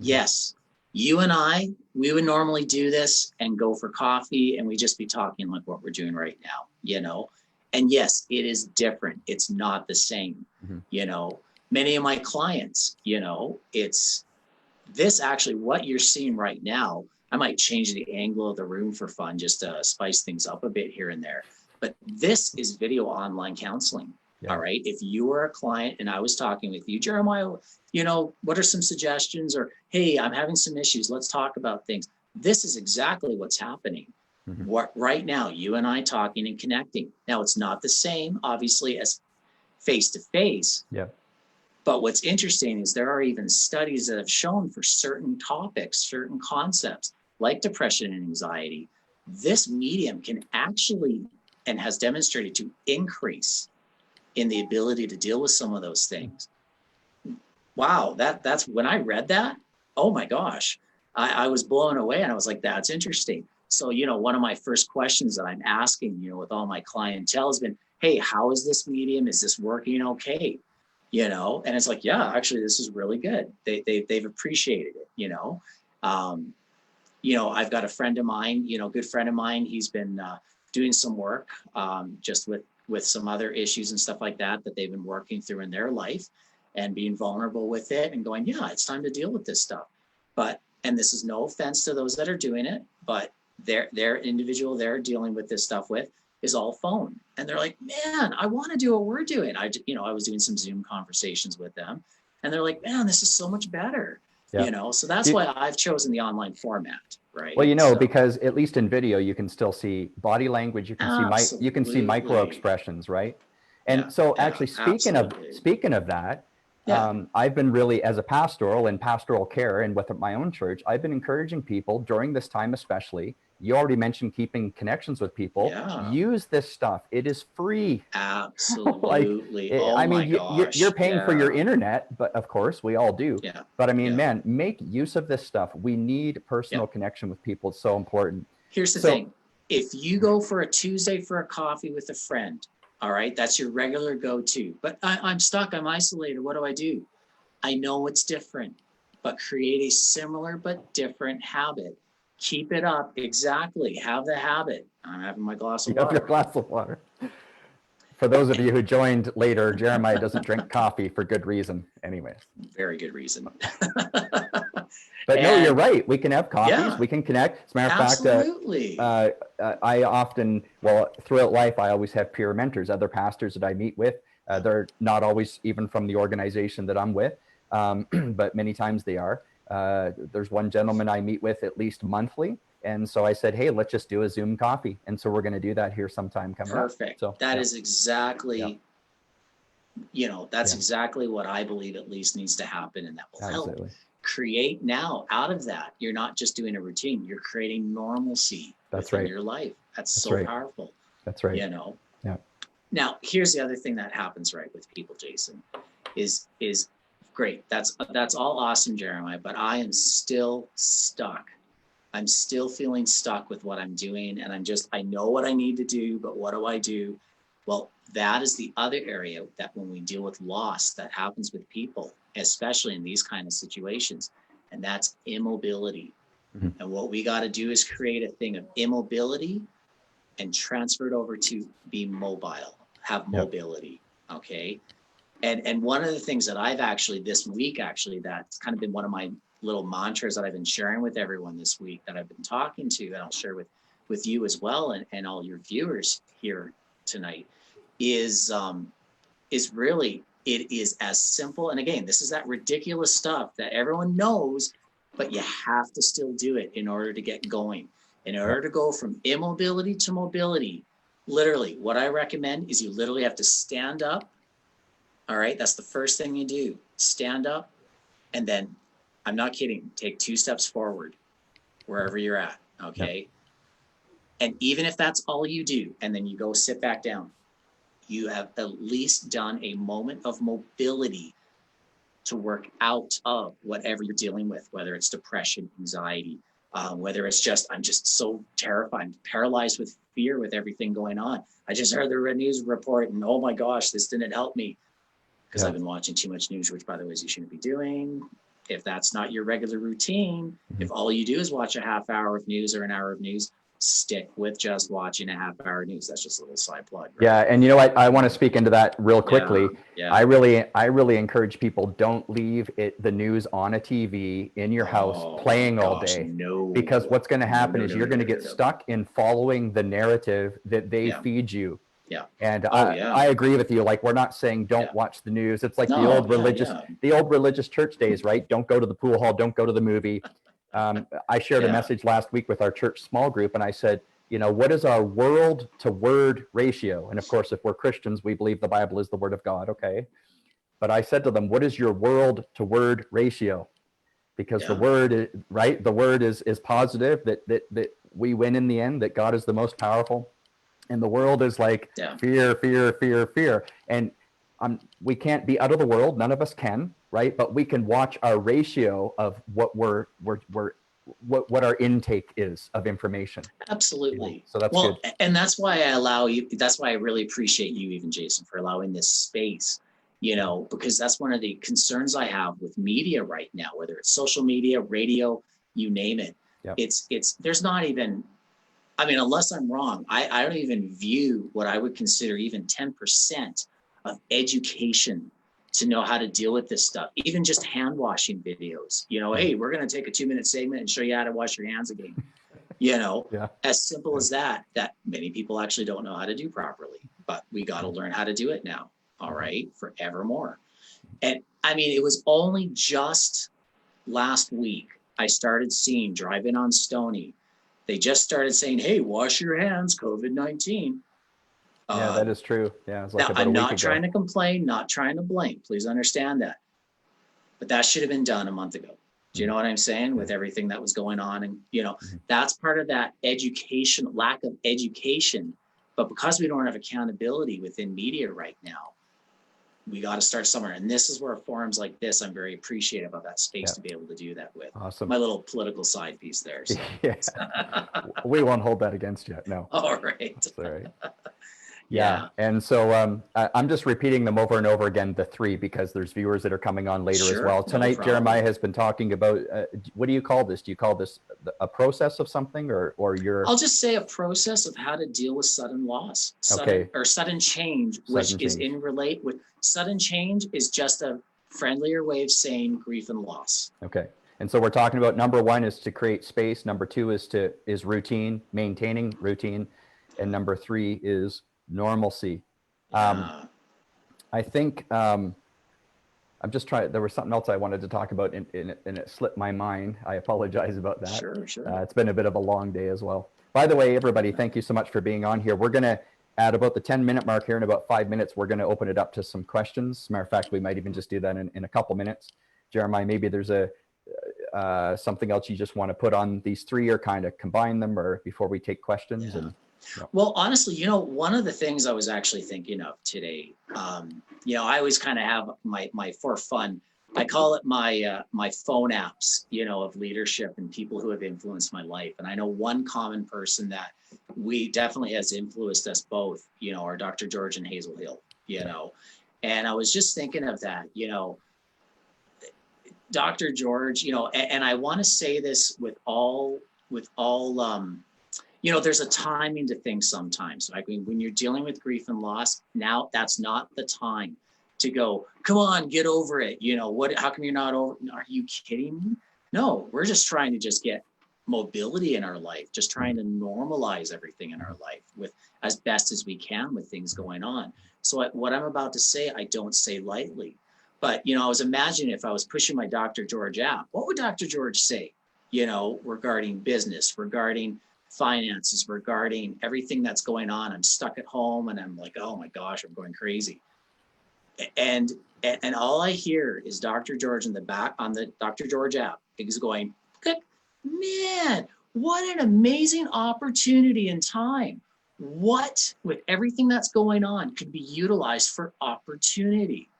Yes. You and I, we would normally do this and go for coffee, and we just be talking like what we're doing right now, you know? And yes, it is different. It's not the same. You know, many of my clients, you know, it's this actually what you're seeing right now. I might change the angle of the room for fun, just to spice things up a bit here and there. But this is video online counseling. Yeah. All right. If you were a client and I was talking with you, Jeremiah, what are some suggestions? Or, hey, I'm having some issues. Let's talk about things. This is exactly what's happening. What right now, you and I talking and connecting. Now, it's not the same, obviously, as face to face. Yeah. But what's interesting is there are even studies that have shown for certain topics, certain concepts like depression and anxiety, this medium can actually and has demonstrated to increase in the ability to deal with some of those things. Wow, that's when I read that, oh my gosh, I was blown away, and I was like, that's interesting. So, one of my first questions that I'm asking, with all my clientele has been, hey, how is this medium? Is this working okay? And it's like, yeah, actually, this is really good. They've appreciated it, I've got a friend of mine, good friend of mine. He's been doing some work just with some other issues and stuff like that they've been working through in their life and being vulnerable with it and going, yeah, it's time to deal with this stuff. And this is no offense to those that are doing it, but their individual they're dealing with this stuff with is all phone. And they're like, man, I want to do what we're doing. I was doing some Zoom conversations with them, and they're like, man, this is so much better. Yeah. So that's why I've chosen the online format, right? Well, because at least in video, you can still see body language. You can see micro expressions, right? And actually speaking of that, I've been really, as a pastoral care and with my own church, I've been encouraging people during this time, especially. You already mentioned keeping connections with people. Yeah. Use this stuff. It is free. Absolutely. You're paying for your internet, but of course we all do. Yeah. But man, make use of this stuff. We need personal connection with people. It's so important. Here's the thing. If you go for a Tuesday for a coffee with a friend, all right, that's your regular go-to. But I'm stuck. I'm isolated. What do I do? I know it's different, but create a similar but different habit. Keep it up. Exactly. Have the habit. I'm having my glass of water. You have your glass of water. For those of you who joined later, Jeremiah doesn't drink coffee for good reason. Anyways. Very good reason. But no, you're right. We can have coffees. Yeah, we can connect. As a matter of fact, I often, throughout life, I always have peer mentors, other pastors that I meet with. They're not always even from the organization that I'm with, but many times they are. There's one gentleman I meet with at least monthly. And so I said, hey, let's just do a Zoom coffee. And so we're going to do that here sometime coming up. Perfect. So that is exactly, that's exactly what I believe at least needs to happen. And that will help create now out of that. You're not just doing a routine. You're creating normalcy within your life. That's so powerful. That's right. Yeah. Now, here's the other thing that happens with people, Jason, is great. That's all awesome, Jeremiah, but I am still stuck. I'm still feeling stuck with what I'm doing. And I know what I need to do, but what do I do? Well, that is the other area that when we deal with loss that happens with people, especially in these kind of situations, and that's immobility. Mm-hmm. And what we got to do is create a thing of immobility and transfer it over to be mobile, have mobility. Okay. And one of the things that I've actually this week, that's kind of been one of my little mantras that I've been sharing with everyone this week that I've been talking to, and I'll share with you as well and all your viewers here tonight is really, it is as simple. And again, this is that ridiculous stuff that everyone knows, but you have to still do it in order to get going. In order to go from immobility to mobility, literally what I recommend is you literally have to stand up. All right. That's the first thing you do. Stand up. And then, I'm not kidding, take 2 steps forward wherever you're at. Okay. Yep. And even if that's all you do, and then you go sit back down, you have at least done a moment of mobility to work out of whatever you're dealing with, whether it's depression, anxiety, whether it's I'm just so terrified, I'm paralyzed with fear with everything going on. I just heard the news report and oh my gosh, this didn't help me because I've been watching too much news, which by the way, you shouldn't be doing. If that's not your regular routine, if all you do is watch a half hour of news or an hour of news, stick with just watching a half hour news. That's just a little side plug. Right? Yeah. And you know what? I want to speak into that real quickly. Yeah. I really encourage people, don't leave the news on a TV in your house playing all day. Because what's going to happen is you're going to get stuck in following the narrative that they feed you. Yeah. And I agree with you. Like, we're not saying don't watch the news. It's like the old religious church days, right? Don't go to the pool hall. Don't go to the movie. I shared a message last week with our church small group, and I said, you know, what is our world to word ratio? And of course, if we're Christians, we believe the Bible is the word of God. Okay. But I said to them, what is your world to word ratio? Because the word, right? The word is positive, that we win in the end, that God is the most powerful. And the world is like fear, fear, fear, fear. And we can't be out of the world. None of us can, right? But we can watch our ratio of what what our intake is of information. Absolutely. You know? So that's good. And that's why I allow you, that's why I really appreciate you even, Jason, for allowing this space, you know, because that's one of the concerns I have with media right now, whether it's social media, radio, you name it. It's there's not even, I mean, unless I'm wrong, I don't even view what I would consider even 10% of education to know how to deal with this stuff. Even just hand washing videos, you know, hey, we're going to take a 2-minute segment and show you how to wash your hands again. You know, as simple as that many people actually don't know how to do properly, but we got to learn how to do it now. All right. Forevermore. And I mean, it was only just last week I started seeing driving on Stony. They just started saying, hey, wash your hands, COVID-19. Yeah, that is true. Yeah. It's like now, I'm not trying to complain, not trying to blame. Please understand that. But that should have been done a month ago. Do you know what I'm saying? With everything that was going on. And, you know, that's part of that education, lack of education. But because we don't have accountability within media right now, we got to start somewhere. And this is where forums like this, I'm very appreciative of that space to be able to do that with. Awesome. My little political side piece there. So. We won't hold that against you. No. All right. That's all right. Yeah. And so I'm just repeating them over and over again, the 3, because there's viewers that are coming on later as well. Tonight, Jeremiah has been talking about, what do you call this? Do you call this a process of something, or your? I'll just say a process of how to deal with sudden loss, sudden change, which is in relate with sudden change is just a friendlier way of saying grief and loss. Okay. And so we're talking about number 1 is to create space. Number 2 is routine, maintaining routine. And number 3 is normalcy. I think I'm just trying, there was something else I wanted to talk about and it slipped my mind. I apologize about that. Sure. It's been a bit of a long day as well. By the way, everybody, thank you so much for being on here. We're going to, at about the 10-minute mark here, in about 5 minutes, we're going to open it up to some questions. As a matter of fact, we might even just do that in a couple minutes. Jeremiah, maybe there's something else you just want to put on these 3 or kind of combine them, or before we take questions. Well, honestly, you know, one of the things I was actually thinking of today, you know, I always kind of have my for fun, I call it my phone apps, you know, of leadership and people who have influenced my life. And I know one common person that we definitely has influenced us both, you know, are Dr. George and Hazel Hill, you know, and I was just thinking of that, you know, Dr. George, you know, and I want to say this with all, you know, there's a timing to things sometimes. Like when you're dealing with grief and loss, now that's not the time to go, come on, get over it. You know, how come you're not over? Are you kidding me? No, we're just trying to just get mobility in our life, just trying to normalize everything in our life with as best as we can with things going on. So what I'm about to say, I don't say lightly, but, you know, I was imagining if I was pushing my Dr. George app, what would Dr. George say, you know, regarding business, regarding finances, regarding everything that's going on. I'm stuck at home and I'm like, oh my gosh, I'm going crazy. And all I hear is Dr. George in the back on the Dr. George app is going, man, what an amazing opportunity and time. What, with everything that's going on, could be utilized for opportunity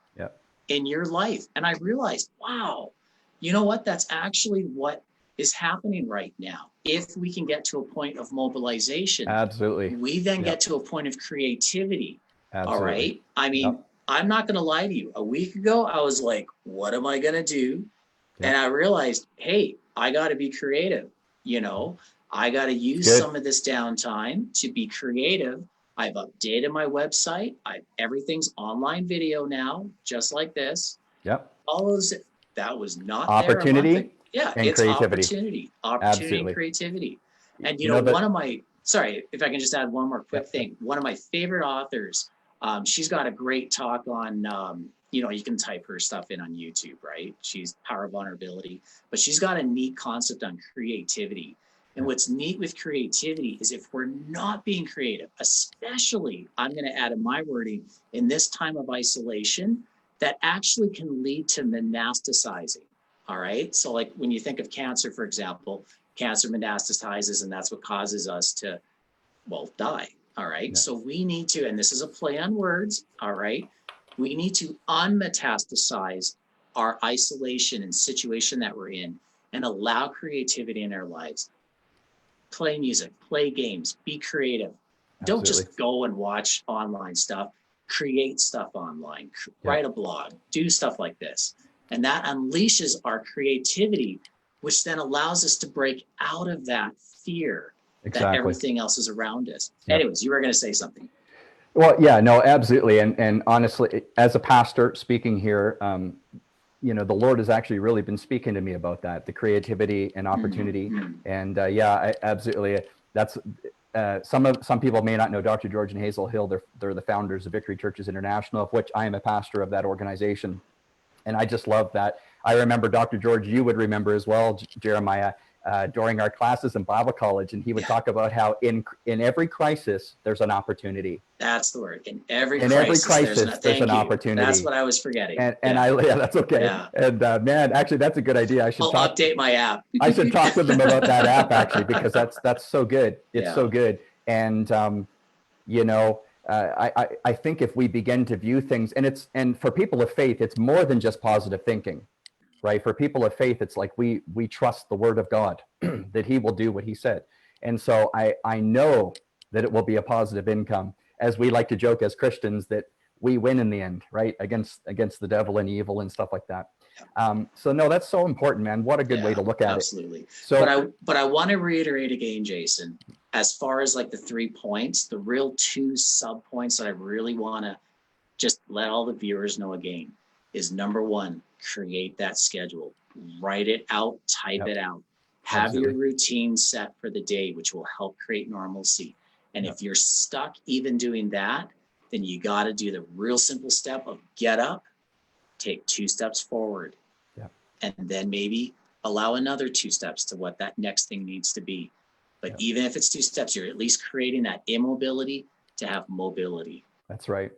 in your life. And I realized, wow, you know what? That's actually what is happening right now. If we can get to a point of mobilization, absolutely, we then get to a point of creativity. Absolutely. All right. I mean, I'm not going to lie to you. A week ago, I was like, what am I going to do? And I realized, hey, I got to be creative. You know, I got to use some of this downtime to be creative. I've updated my website. Everything's online video now, just like this. All those, that was not opportunity. There. Yeah, and it's creativity. opportunity and creativity. And you know, one of my, sorry, if I can just add one more quick thing. One of my favorite authors, she's got a great talk on, you know, you can type her stuff in on YouTube, right? She's Power of Vulnerability, but she's got a neat concept on creativity. And what's neat with creativity is if we're not being creative, especially, I'm going to add in my wording, in this time of isolation, that actually can lead to monasticizing. All right. So like when you think of cancer, for example, cancer metastasizes, and that's what causes us to, well, die. All right. So we need to, and this is a play on words. All right. We need to unmetastasize our isolation and situation that we're in and allow creativity in our lives. Play music, play games, be creative. Don't just go and watch online stuff. Create stuff online, write a blog, do stuff like this. And that unleashes our creativity, which then allows us to break out of that fear that everything else is around us. Anyways, you were going to say something. Well, yeah, no, absolutely. And honestly, as a pastor speaking here, you know, the Lord has actually really been speaking to me about that, the creativity and opportunity. And yeah, absolutely. That's some people may not know Dr. George and Hazel Hill. They're the founders of Victory Churches International, of which I am a pastor of that organization. And I just love that. I remember Dr. George, you would remember as well, Jeremiah, during our classes in Bible college, and he would talk about how in every crisis there's an opportunity. That's the word. In every crisis there's an opportunity. That's what I was forgetting. And that's okay. Yeah. And man, actually, that's a good idea. I'll update my app. I should talk to them about that app actually, because that's so good. It's so good. And you know, I think if we begin to view things, and for people of faith, it's more than just positive thinking. Right? For people of faith, it's like we trust the word of God that he will do what he said. And so I know that it will be a positive income, as we like to joke as Christians, that we win in the end, right? Against the devil and evil and stuff like that. So no, that's so important, man. What a good way to look at it. Absolutely. So, but I want to reiterate again, Jason, as far as like the 3 points, the real 2 sub points that I really want to just let all the viewers know again is number 1, create that schedule, write it out, type it out, have your routine set for the day, which will help create normalcy. And if you're stuck even doing that, then you got to do the real simple step of get up, take 2 steps forward, and then maybe allow another 2 steps to what that next thing needs to be. But even if it's 2 steps, you're at least creating that immobility to have mobility. That's right.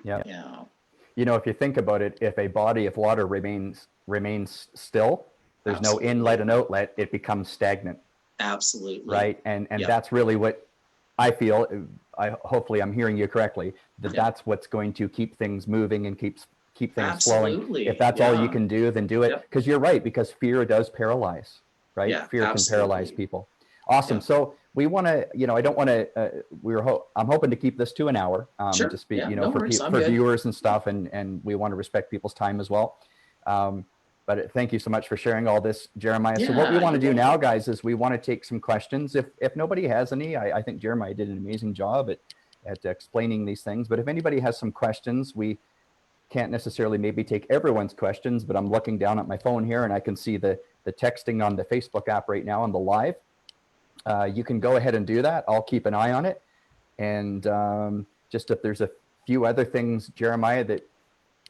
Yeah. You know, if you think about it, if a body of water remains still, there's no inlet and outlet, it becomes stagnant. Absolutely. Right. And that's really what I feel. Hopefully I'm hearing you correctly, that's what's going to keep things moving and keep things flowing. If that's all you can do, then do it. Because you're right, because fear does paralyze, right? Fear can paralyze people. Awesome. So we want to, you know, I don't want to, I'm hoping to keep this to an hour to speak, you know, for viewers and stuff. And we want to respect people's time as well. But thank you so much for sharing all this, Jeremiah. So what we want to do now, guys, is we want to take some questions. If nobody has any, I think Jeremiah did an amazing job at explaining these things. But if anybody has some questions, we can't necessarily maybe take everyone's questions, but I'm looking down at my phone here and I can see the texting on the Facebook app right now on the live. You can go ahead and do that. I'll keep an eye on it. And just if there's a few other things, Jeremiah, that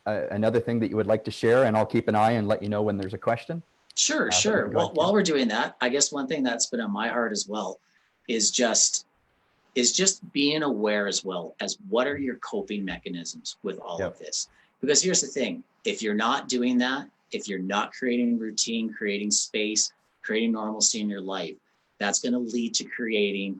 another thing that you would like to share, and I'll keep an eye and let you know when there's a question. Sure. Well, while we're doing that, I guess one thing that's been on my heart as well is just being aware as well as what are your coping mechanisms with all of this. Because here's the thing, if you're not doing that, if you're not creating routine, creating space, creating normalcy in your life, that's going to lead to creating,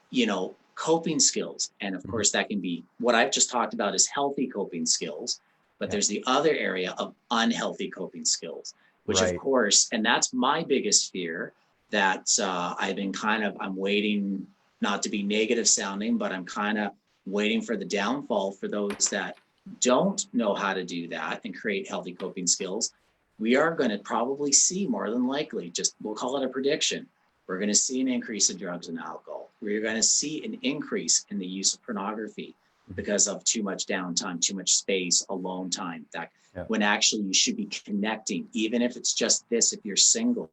you know, coping skills. And of course, that can be what I've just talked about is healthy coping skills, but there's the other area of unhealthy coping skills, which of course, and that's my biggest fear that I've been I'm waiting, not to be negative sounding, but I'm kind of waiting for the downfall for those that don't know how to do that and create healthy coping skills. We are going to probably see, more than likely, we'll call it a prediction. We're going to see an increase in drugs and alcohol. We're going to see an increase in the use of pornography because of too much downtime, too much space, alone time. When actually you should be connecting, even if it's just this, if you're single,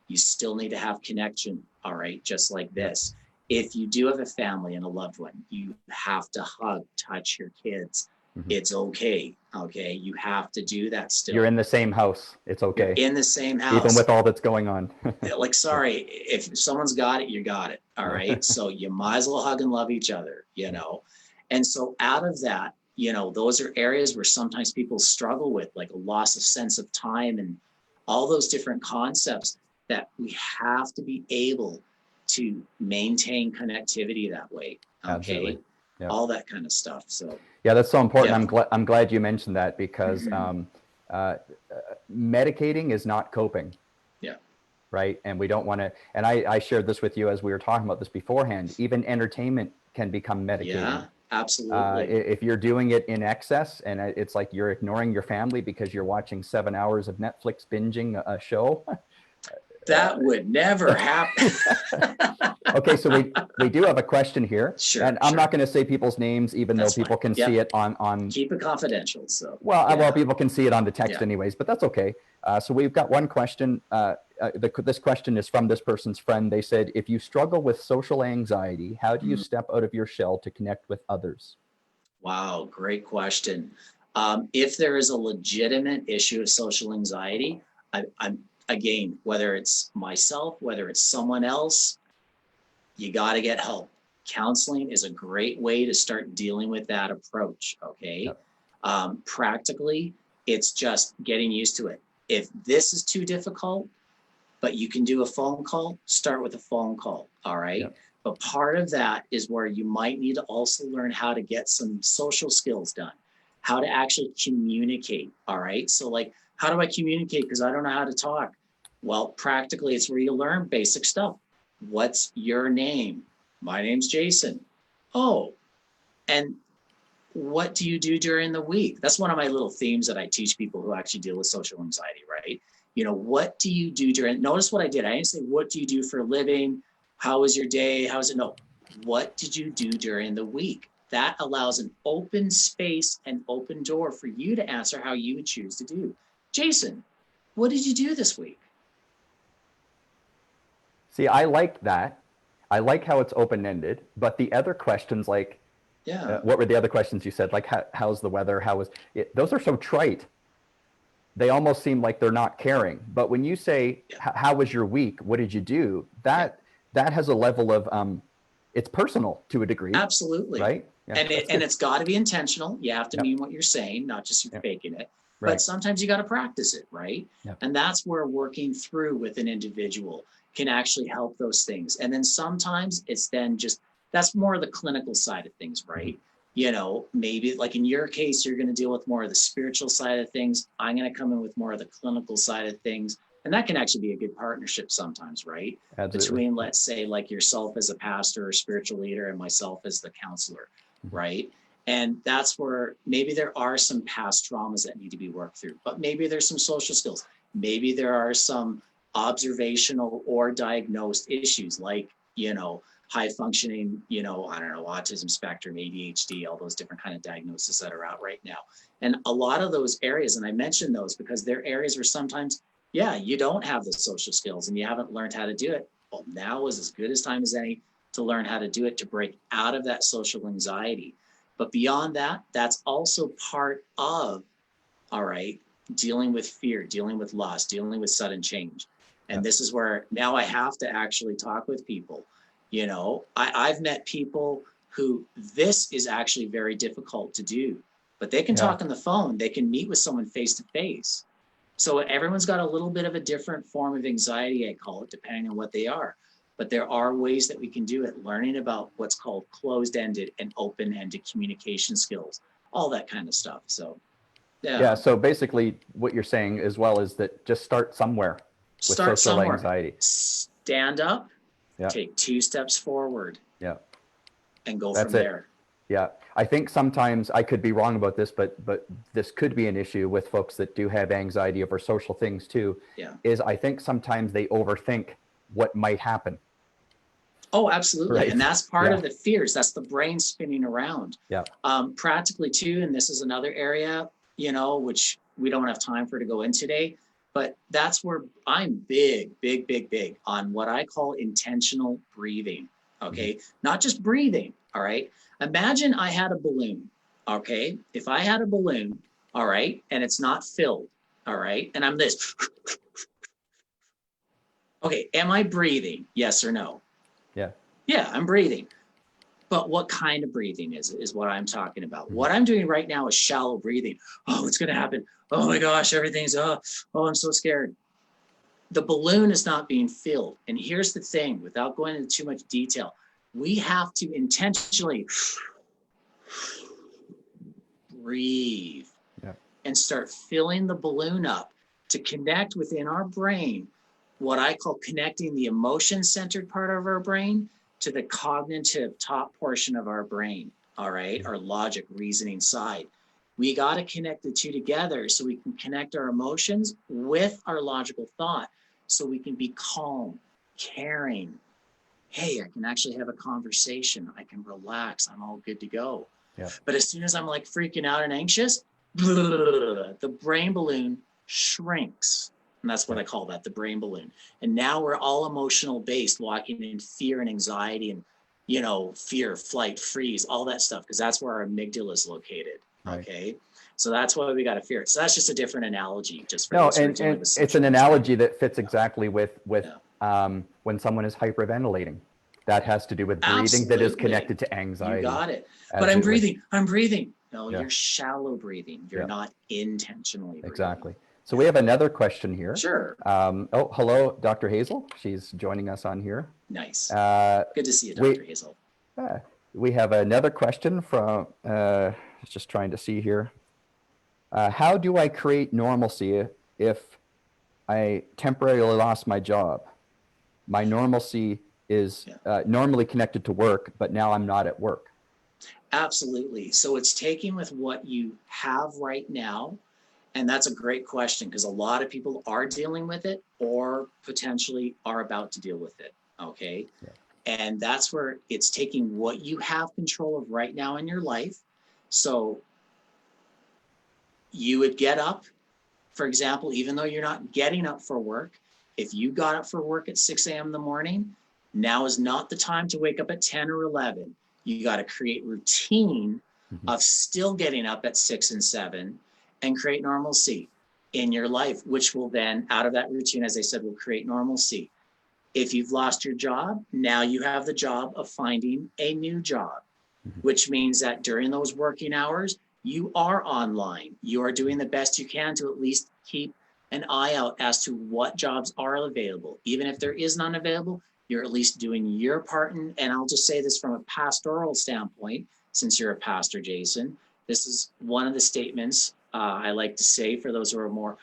You still need to have connection. All right. Just like this. If you do have a family and a loved one, you have to hug, touch your kids. It's okay. Okay. You have to do that still. You're in the same house. It's okay. You're in the same house. Even with all that's going on. Like, sorry, if someone's got it, you got it. All right. So you might as well hug and love each other, you know? And so out of that, you know, those are areas where sometimes people struggle with, like a loss of sense of time and all those different concepts that we have to be able to maintain connectivity that way. Okay. Absolutely. Yeah. All that kind of stuff. So yeah, that's so important. Yeah. I'm glad you mentioned that, because medicating is not coping. Yeah. Right. And we don't want to, and I shared this with you as we were talking about this beforehand, even entertainment can become medicating. Yeah, absolutely. If you're doing it in excess, and it's like you're ignoring your family because you're watching 7 hours of Netflix binging a show. That would never happen. Okay, so we do have a question here. Sure. And I'm not going to say people's names, even though people can see it on. Keep it confidential. So. Well, people can see it on the text anyways, but that's okay. So we've got one question. This question is from this person's friend. They said, if you struggle with social anxiety, how do you step out of your shell to connect with others? Wow, great question. If there is a legitimate issue of social anxiety, I'm again, whether it's myself, whether it's someone else, you got to get help. Counseling is a great way to start dealing with that approach. Okay. Yep. Practically, it's just getting used to it. If this is too difficult, but you can do a phone call, start with a phone call. All right. Yep. But part of that is where you might need to also learn how to get some social skills done, how to actually communicate. All right. So like, how do I communicate? Because I don't know how to talk. Well, practically, it's where you learn basic stuff. What's your name? My name's Jason. Oh, and what do you do during the week? That's one of my little themes that I teach people who actually deal with social anxiety, right? You know, what do you do during, notice what I did. I didn't say, what do you do for a living? How was your day? How was it? No, what did you do during the week? That allows an open space and open door for you to answer how you would choose to do. Jason, what did you do this week? See, I like that. I like how it's open-ended, but the other questions, like, what were the other questions you said? Like, how's the weather? How was it? Those are so trite. They almost seem like they're not caring. But when you say, how was your week? What did you do? That has a level of, it's personal to a degree. Absolutely. Right? Yeah, and it's got to be intentional. You have to mean what you're saying, not just you faking it. Right. But sometimes you got to practice it, right? Yep. And that's where working through with an individual can actually help those things. And then sometimes it's then just, that's more of the clinical side of things, right? You know, maybe like in your case, you're going to deal with more of the spiritual side of things. I'm going to come in with more of the clinical side of things. And that can actually be a good partnership sometimes, right? Absolutely. Between, let's say, like yourself as a pastor or spiritual leader and myself as the counselor, right? And that's where maybe there are some past traumas that need to be worked through, but maybe there's some social skills. Maybe there are some observational or diagnosed issues like, you know, high functioning, you know, I don't know, autism spectrum, ADHD, all those different kind of diagnoses that are out right now. And a lot of those areas, and I mention those because they're areas where sometimes, you don't have the social skills and you haven't learned how to do it. Well, now is as good as time as any to learn how to do it, to break out of that social anxiety. But beyond that, that's also part of, all right, dealing with fear, dealing with loss, dealing with sudden change. And this is where now I have to actually talk with people. You know, I've met people who this is actually very difficult to do, but they can talk on the phone. They can meet with someone face to face. So everyone's got a little bit of a different form of anxiety, I call it, depending on what they are. But there are ways that we can do it, learning about what's called closed-ended and open-ended communication skills, all that kind of stuff. So, yeah. So basically what you're saying as well is that just start somewhere. Start somewhere. Anxiety. Stand up, take 2 steps forward, and go from there. Yeah, I think sometimes, I could be wrong about this, but this could be an issue with folks that do have anxiety over social things too, is I think sometimes they overthink what might happen. Oh, absolutely. Right. And that's part of the fears. That's the brain spinning around. Yeah. Practically too, and this is another area, you know, which we don't have time for to go in today, But that's where I'm big on what I call intentional breathing. Okay. Not just breathing. All right. Imagine I had a balloon. Okay. If I had a balloon, all right, and it's not filled. All right. And I'm this. Okay. Am I breathing? Yes or no? Yeah. Yeah, I'm breathing. But what kind of breathing is what I'm talking about. What I'm doing right now is shallow breathing. Oh, what's going to happen? Oh my gosh, everything's, oh, I'm so scared. The balloon is not being filled. And here's the thing, without going into too much detail, we have to intentionally breathe and start filling the balloon up to connect within our brain, what I call connecting the emotion-centered part of our brain to the cognitive top portion of our brain, all right, our logic, reasoning side. We got to connect the two together so we can connect our emotions with our logical thought so we can be calm, caring. Hey, I can actually have a conversation. I can relax. I'm all good to go. Yeah. But as soon as I'm like freaking out and anxious, the brain balloon shrinks. And that's what I call that, the brain balloon. And now we're all emotional based, walking in fear and anxiety and, fear, flight, freeze, all that stuff, because that's where our amygdala is located. Right. Okay. So that's why we got to fear it. So that's just a different analogy. Just for and it's an analogy that fits exactly with when someone is hyperventilating. That has to do with breathing. Absolutely. That is connected to anxiety. You got it. But I'm breathing. No, you're shallow breathing. You're not intentionally breathing. Exactly. So we have another question here. Sure. Hello, Dr. Hazel. She's joining us on here. Nice. Good to see you, Dr. Hazel. We have another question from, just trying to see here. How do I create normalcy if I temporarily lost my job? My normalcy is normally connected to work, but now I'm not at work. Absolutely. So it's taking with what you have right now. And that's a great question because a lot of people are dealing with it or potentially are about to deal with it. Okay. Yeah. And that's where it's taking what you have control of right now in your life. So you would get up, for example, even though you're not getting up for work, if you got up for work at 6 a.m. in the morning, now is not the time to wake up at 10 or 11. You got to create routine of still getting up at 6 and 7 and create normalcy in your life, which will then, out of that routine, as I said, will create normalcy. If you've lost your job, now you have the job of finding a new job, which means that during those working hours, you are online. You are doing the best you can to at least keep an eye out as to what jobs are available. Even if there is none available, you're at least doing your part. And I'll just say this from a pastoral standpoint, since you're a pastor, Jason, this is one of the statements I like to say for those who are more,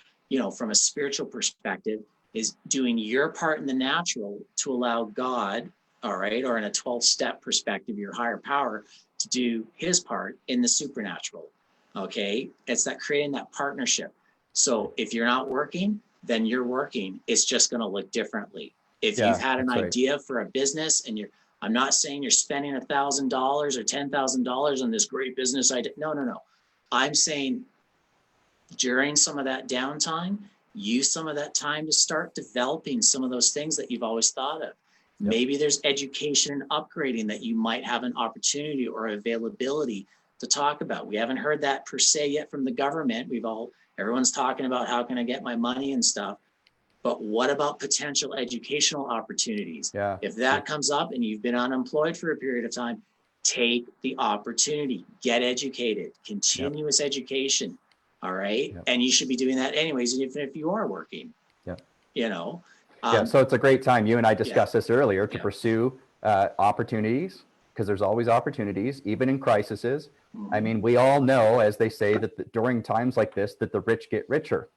from a spiritual perspective, is doing your part in the natural to allow God, all right, or in a 12-step perspective, your higher power, to do his part in the supernatural. Okay. It's that creating that partnership. So if you're not working, then you're working. It's just going to look differently. If you've had an idea for a business and I'm not saying you're spending $1,000 or $10,000 on this great business idea. No. I'm saying during some of that downtime, use some of that time to start developing some of those things that you've always thought of. Yep. Maybe there's education and upgrading that you might have an opportunity or availability to talk about. We haven't heard that per se yet from the government. Everyone's talking about how can I get my money and stuff. But what about potential educational opportunities? Yeah. If that comes up and you've been unemployed for a period of time, take the opportunity, get educated, continuous education. All right. Yep. And you should be doing that anyways, even if you are working. Yeah. So it's a great time. You and I discussed this earlier to pursue opportunities, because there's always opportunities, even in crises. I mean, we all know, as they say, that during times like this, that the rich get richer.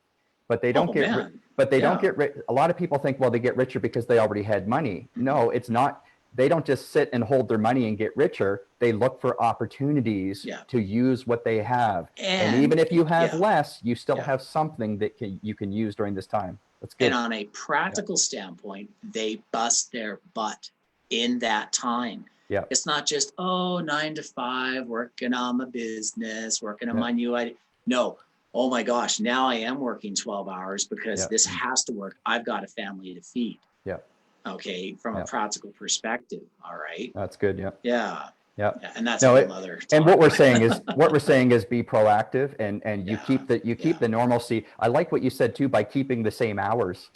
But they don't don't get rich. A lot of people think, well, they get richer because they already had money. No, it's not. They don't just sit and hold their money and get richer. They look for opportunities to use what they have. And even if you have less, you still have something that you can use during this time. That's good. And on a practical standpoint, they bust their butt in that time. Yeah. It's not just, 9 to 5, working on my business, working on my new idea. No, oh my gosh, now I am working 12 hours because Yeah. this has to work. I've got a family to feed. Yeah. Okay. From a practical perspective. All right. That's good. Yeah. Yeah. Yeah. Yeah. And that's No, another and talk. what we're saying is be proactive and you keep the normalcy. I like what you said too, by keeping the same hours.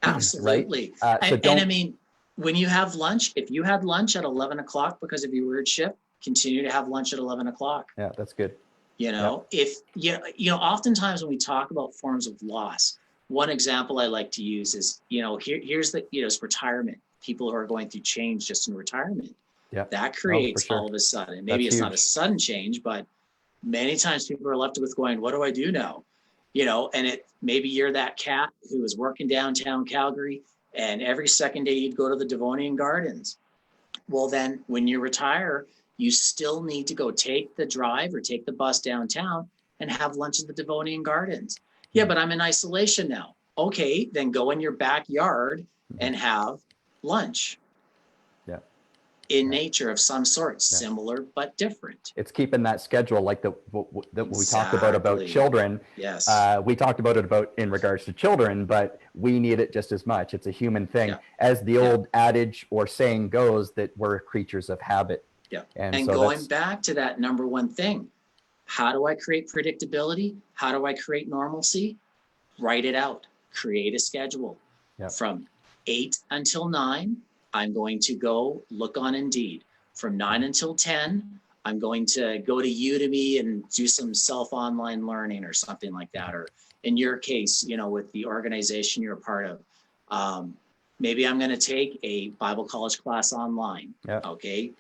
Absolutely. Right? And I mean, when you have lunch, if you had lunch at 11 o'clock because of your weird shift, continue to have lunch at 11 o'clock. Yeah, that's good. You know, if oftentimes when we talk about forms of loss, one example I like to use is, here's the, it's retirement. People who are going through change just in retirement. Yeah. That creates all of a sudden, maybe it's not a sudden change, but many times people are left with going, what do I do now? And maybe you're that cat who is working downtown Calgary and every second day you'd go to the Devonian Gardens. Well, then when you retire, you still need to go take the drive or take the bus downtown and have lunch at the Devonian Gardens. Yeah, but I'm in isolation now. Okay, then go in your backyard and have lunch. Yeah. In nature of some sort, similar but different. It's keeping that schedule like that we talked about children. Yes. We talked about it in regards to children, but we need it just as much. It's a human thing. Yeah. As the old adage or saying goes, that we're creatures of habit. Yeah. And so going that's back to that number one thing, how do I create predictability? How do I create normalcy? Write it out. Create a schedule. Yeah. From 8 until 9, I'm going to go look on Indeed. From 9 until 10, I'm going to go to Udemy and do some self-online learning or something like that. Or in your case, with the organization you're a part of, maybe I'm going to take a Bible college class online. Yeah. Okay.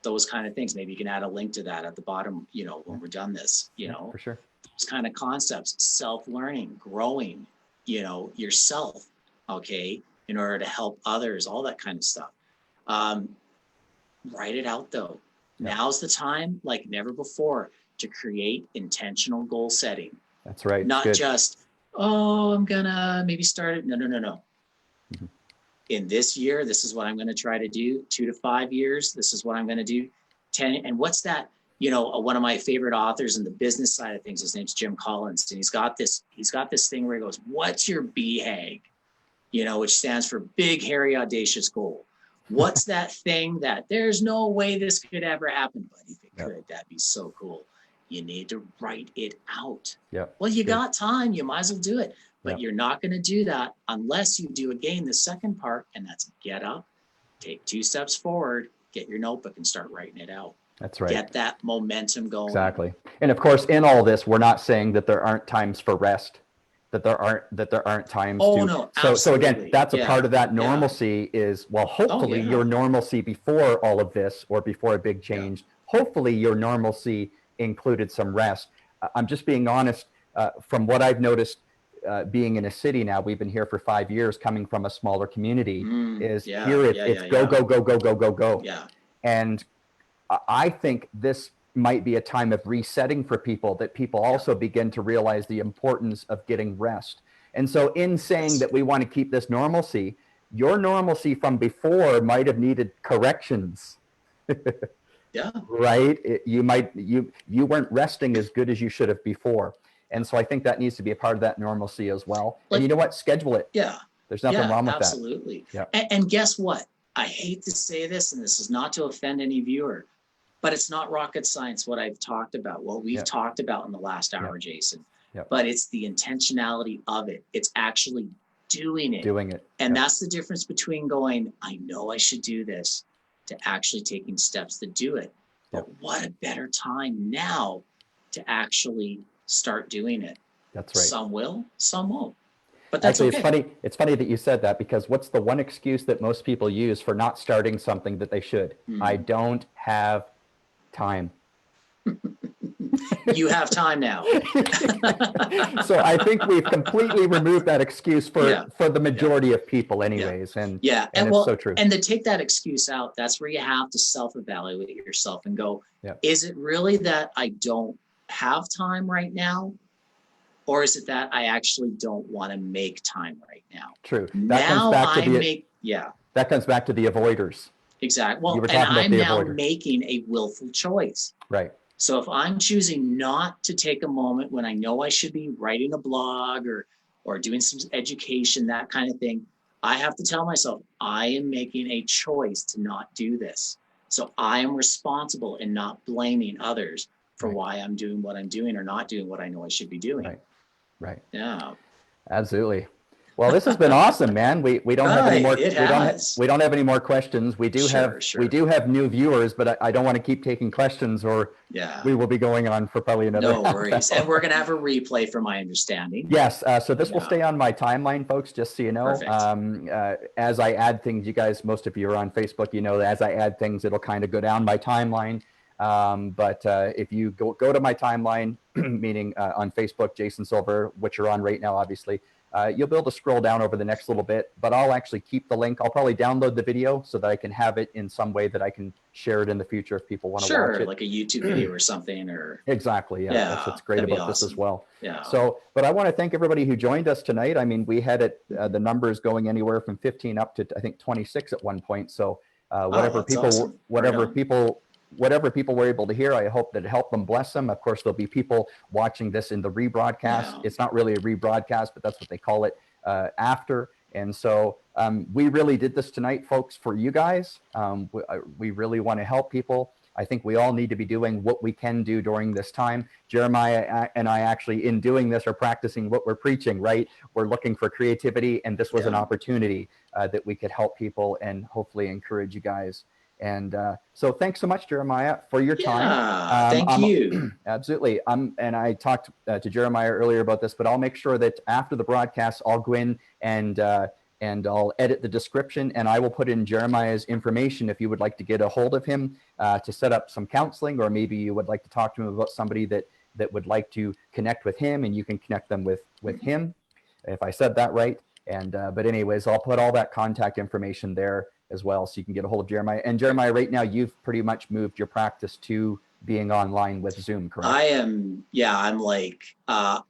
Those kind of things. Maybe you can add a link to that at the bottom, when we're done this, for sure. Those kind of concepts, self-learning, growing, yourself. Okay. In order to help others, all that kind of stuff. Write it out though. Yeah. Now's the time, like never before, to create intentional goal setting. That's right. Not just, I'm gonna maybe start it. No. Mm-hmm. In this year, this is what I'm gonna try to do. 2 to 5 years, this is what I'm gonna do. 10, and what's that? One of my favorite authors in the business side of things, his name's Jim Collins, and he's got this thing where he goes, what's your BHAG? Which stands for big, hairy, audacious goal. What's that thing that there's no way this could ever happen, but if it could, that'd be so cool. You need to write it out. Yeah. Well, you got time, you might as well do it, but you're not going to do that unless you do again the second part, and that's get up, take 2 steps forward, get your notebook and start writing it out. That's right. Get that momentum going. Exactly. And of course, in all this, we're not saying that there aren't times for rest, that there aren't times to. No, so again, that's a part of that normalcy is, well, hopefully your normalcy before all of this or before a big change, hopefully your normalcy included some rest. I'm just being honest, from what I've noticed, being in a city now, we've been here for 5 years, coming from a smaller community, it's go. Yeah. And I think this might be a time of resetting for people, that people also begin to realize the importance of getting rest. And so in saying that we want to keep this normalcy, your normalcy from before might have needed corrections. Yeah. Right? You weren't resting as good as you should have before. And so I think that needs to be a part of that normalcy as well. And you know what? Schedule it. Yeah. There's nothing wrong with absolutely. that. Yeah. And guess what? I hate to say this, and this is not to offend any viewer, but it's not rocket science what I've talked about, what we've talked about in the last hour, Jason. But it's the intentionality of it. It's actually doing it. And that's the difference between going, I know I should do this, to actually taking steps to do it. But what a better time now to actually start doing it. That's right. Some will, some won't. But that's actually, it's funny that you said that, because what's the one excuse that most people use for not starting something that they should? I don't have time. You have time now. So I think we've completely removed that excuse for the majority of people anyways. And it's so true. And to take that excuse out, that's where you have to self-evaluate yourself and go, is it really that I don't have time right now? Or is it that I actually don't want to make time right now? True. That comes back to the avoiders. Exactly. Well, and I'm now making a willful choice. Right. So if I'm choosing not to take a moment when I know I should be writing a blog or doing some education, that kind of thing, I have to tell myself, I am making a choice to not do this. So I am responsible and not blaming others for why I'm doing what I'm doing or not doing what I know I should be doing. Right. Right. Yeah. Absolutely. Well, this has been awesome, man. We don't have any more. We don't have any more questions. We do have new viewers, but I don't want to keep taking questions, or we will be going on for probably another. No worries. And we're gonna have a replay, from my understanding. Yes. So this will stay on my timeline, folks. Just so you know, as I add things, you guys, most of you are on Facebook. You know, as I add things, it'll kind of go down my timeline. But if you go to my timeline, meaning on Facebook, Jason Silver, which you're on right now, obviously. You'll be able to scroll down over the next little bit, but I'll actually keep the link. I'll probably download the video so that I can have it in some way that I can share it in the future if people want to watch it. Like a YouTube video or something, or exactly. Yeah, that's what's great about this as well. Yeah. So, but I want to thank everybody who joined us tonight. I mean, we had the numbers going anywhere from 15 up to I think 26 at one point. So whatever people were able to hear, I hope that it helped them, bless them. Of course, there'll be people watching this in the rebroadcast. Yeah. It's not really a rebroadcast, but that's what they call it after. And so we really did this tonight, folks, for you guys. We really want to help people. I think we all need to be doing what we can do during this time. Jeremiah and I actually, in doing this, are practicing what we're preaching, right? We're looking for creativity, and this was an opportunity that we could help people and hopefully encourage you guys. And so thanks so much, Jeremiah, for your time. Thank you. Absolutely. And I talked to Jeremiah earlier about this, but I'll make sure that after the broadcast, I'll go in and I'll edit the description, and I will put in Jeremiah's information if you would like to get a hold of him to set up some counseling, or maybe you would like to talk to him about somebody that would like to connect with him, and you can connect them with him, if I said that right. And but anyways, I'll put all that contact information there as well, so you can get a hold of Jeremiah. And Jeremiah, right now, you've pretty much moved your practice to being online with Zoom, correct? I am, I'm like, I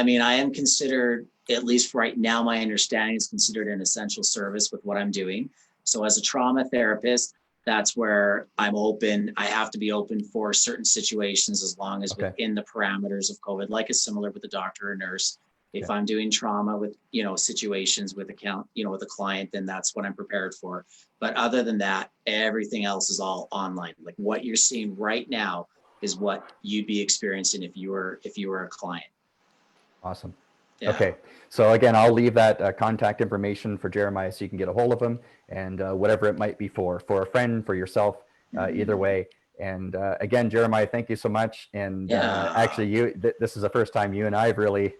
mean, I am considered, at least right now, my understanding is considered an essential service with what I'm doing. So as a trauma therapist, that's where I'm open. I have to be open for certain situations, as long as within the parameters of COVID, like it's similar with a doctor or nurse. If I'm doing trauma with, situations with with a client, then that's what I'm prepared for. But other than that, everything else is all online. Like what you're seeing right now is what you'd be experiencing if you were a client. Awesome. Yeah. Okay. So again, I'll leave that contact information for Jeremiah so you can get a hold of him, and whatever it might be for a friend, for yourself, either way. And again, Jeremiah, thank you so much. And actually, this is the first time you and I have really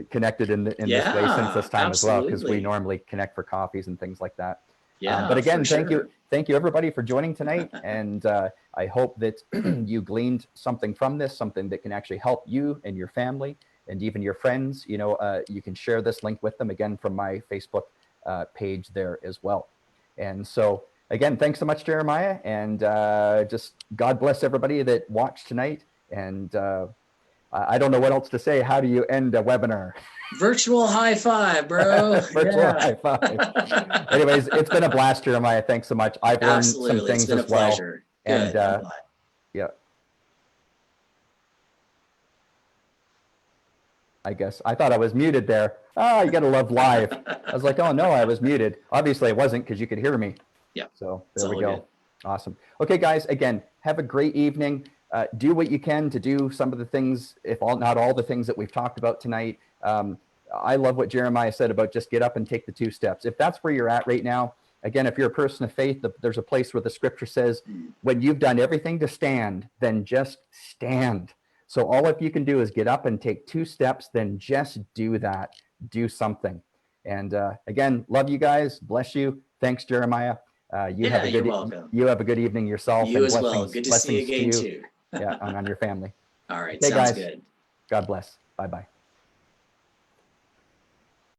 connected in this way since this time as well, because we normally connect for coffees and things like that. But again, thank you everybody for joining tonight, and I hope that you gleaned something from this, something that can actually help you and your family and even your friends. You can share this link with them, again, from my Facebook page there as well. And so again, thanks so much, Jeremiah, and just God bless everybody that watched tonight. And I don't know what else to say. How do you end a webinar? Virtual high five, bro. Virtual high five. Anyways, it's been a blast, Jeremiah. Thanks so much. I've learned some things as well. Pleasure. And I guess I thought I was muted there. You got to love live. I was like, oh no, I was muted. Obviously I wasn't, because you could hear me. Yeah. So there we go. Good. Awesome. Okay, guys, again, have a great evening. Do what you can to do some of the things, not all the things that we've talked about tonight. I love what Jeremiah said about just get up and take the 2 steps. If that's where you're at right now, again, if you're a person of faith, there's a place where the scripture says, when you've done everything to stand, then just stand. So all if you can do is get up and take 2 steps, then just do that. Do something. And again, love you guys. Bless you. Thanks, Jeremiah. You have a good evening yourself. You as well. Good to see you again too. Yeah, and on your family. All right, sounds good. God bless. Bye-bye.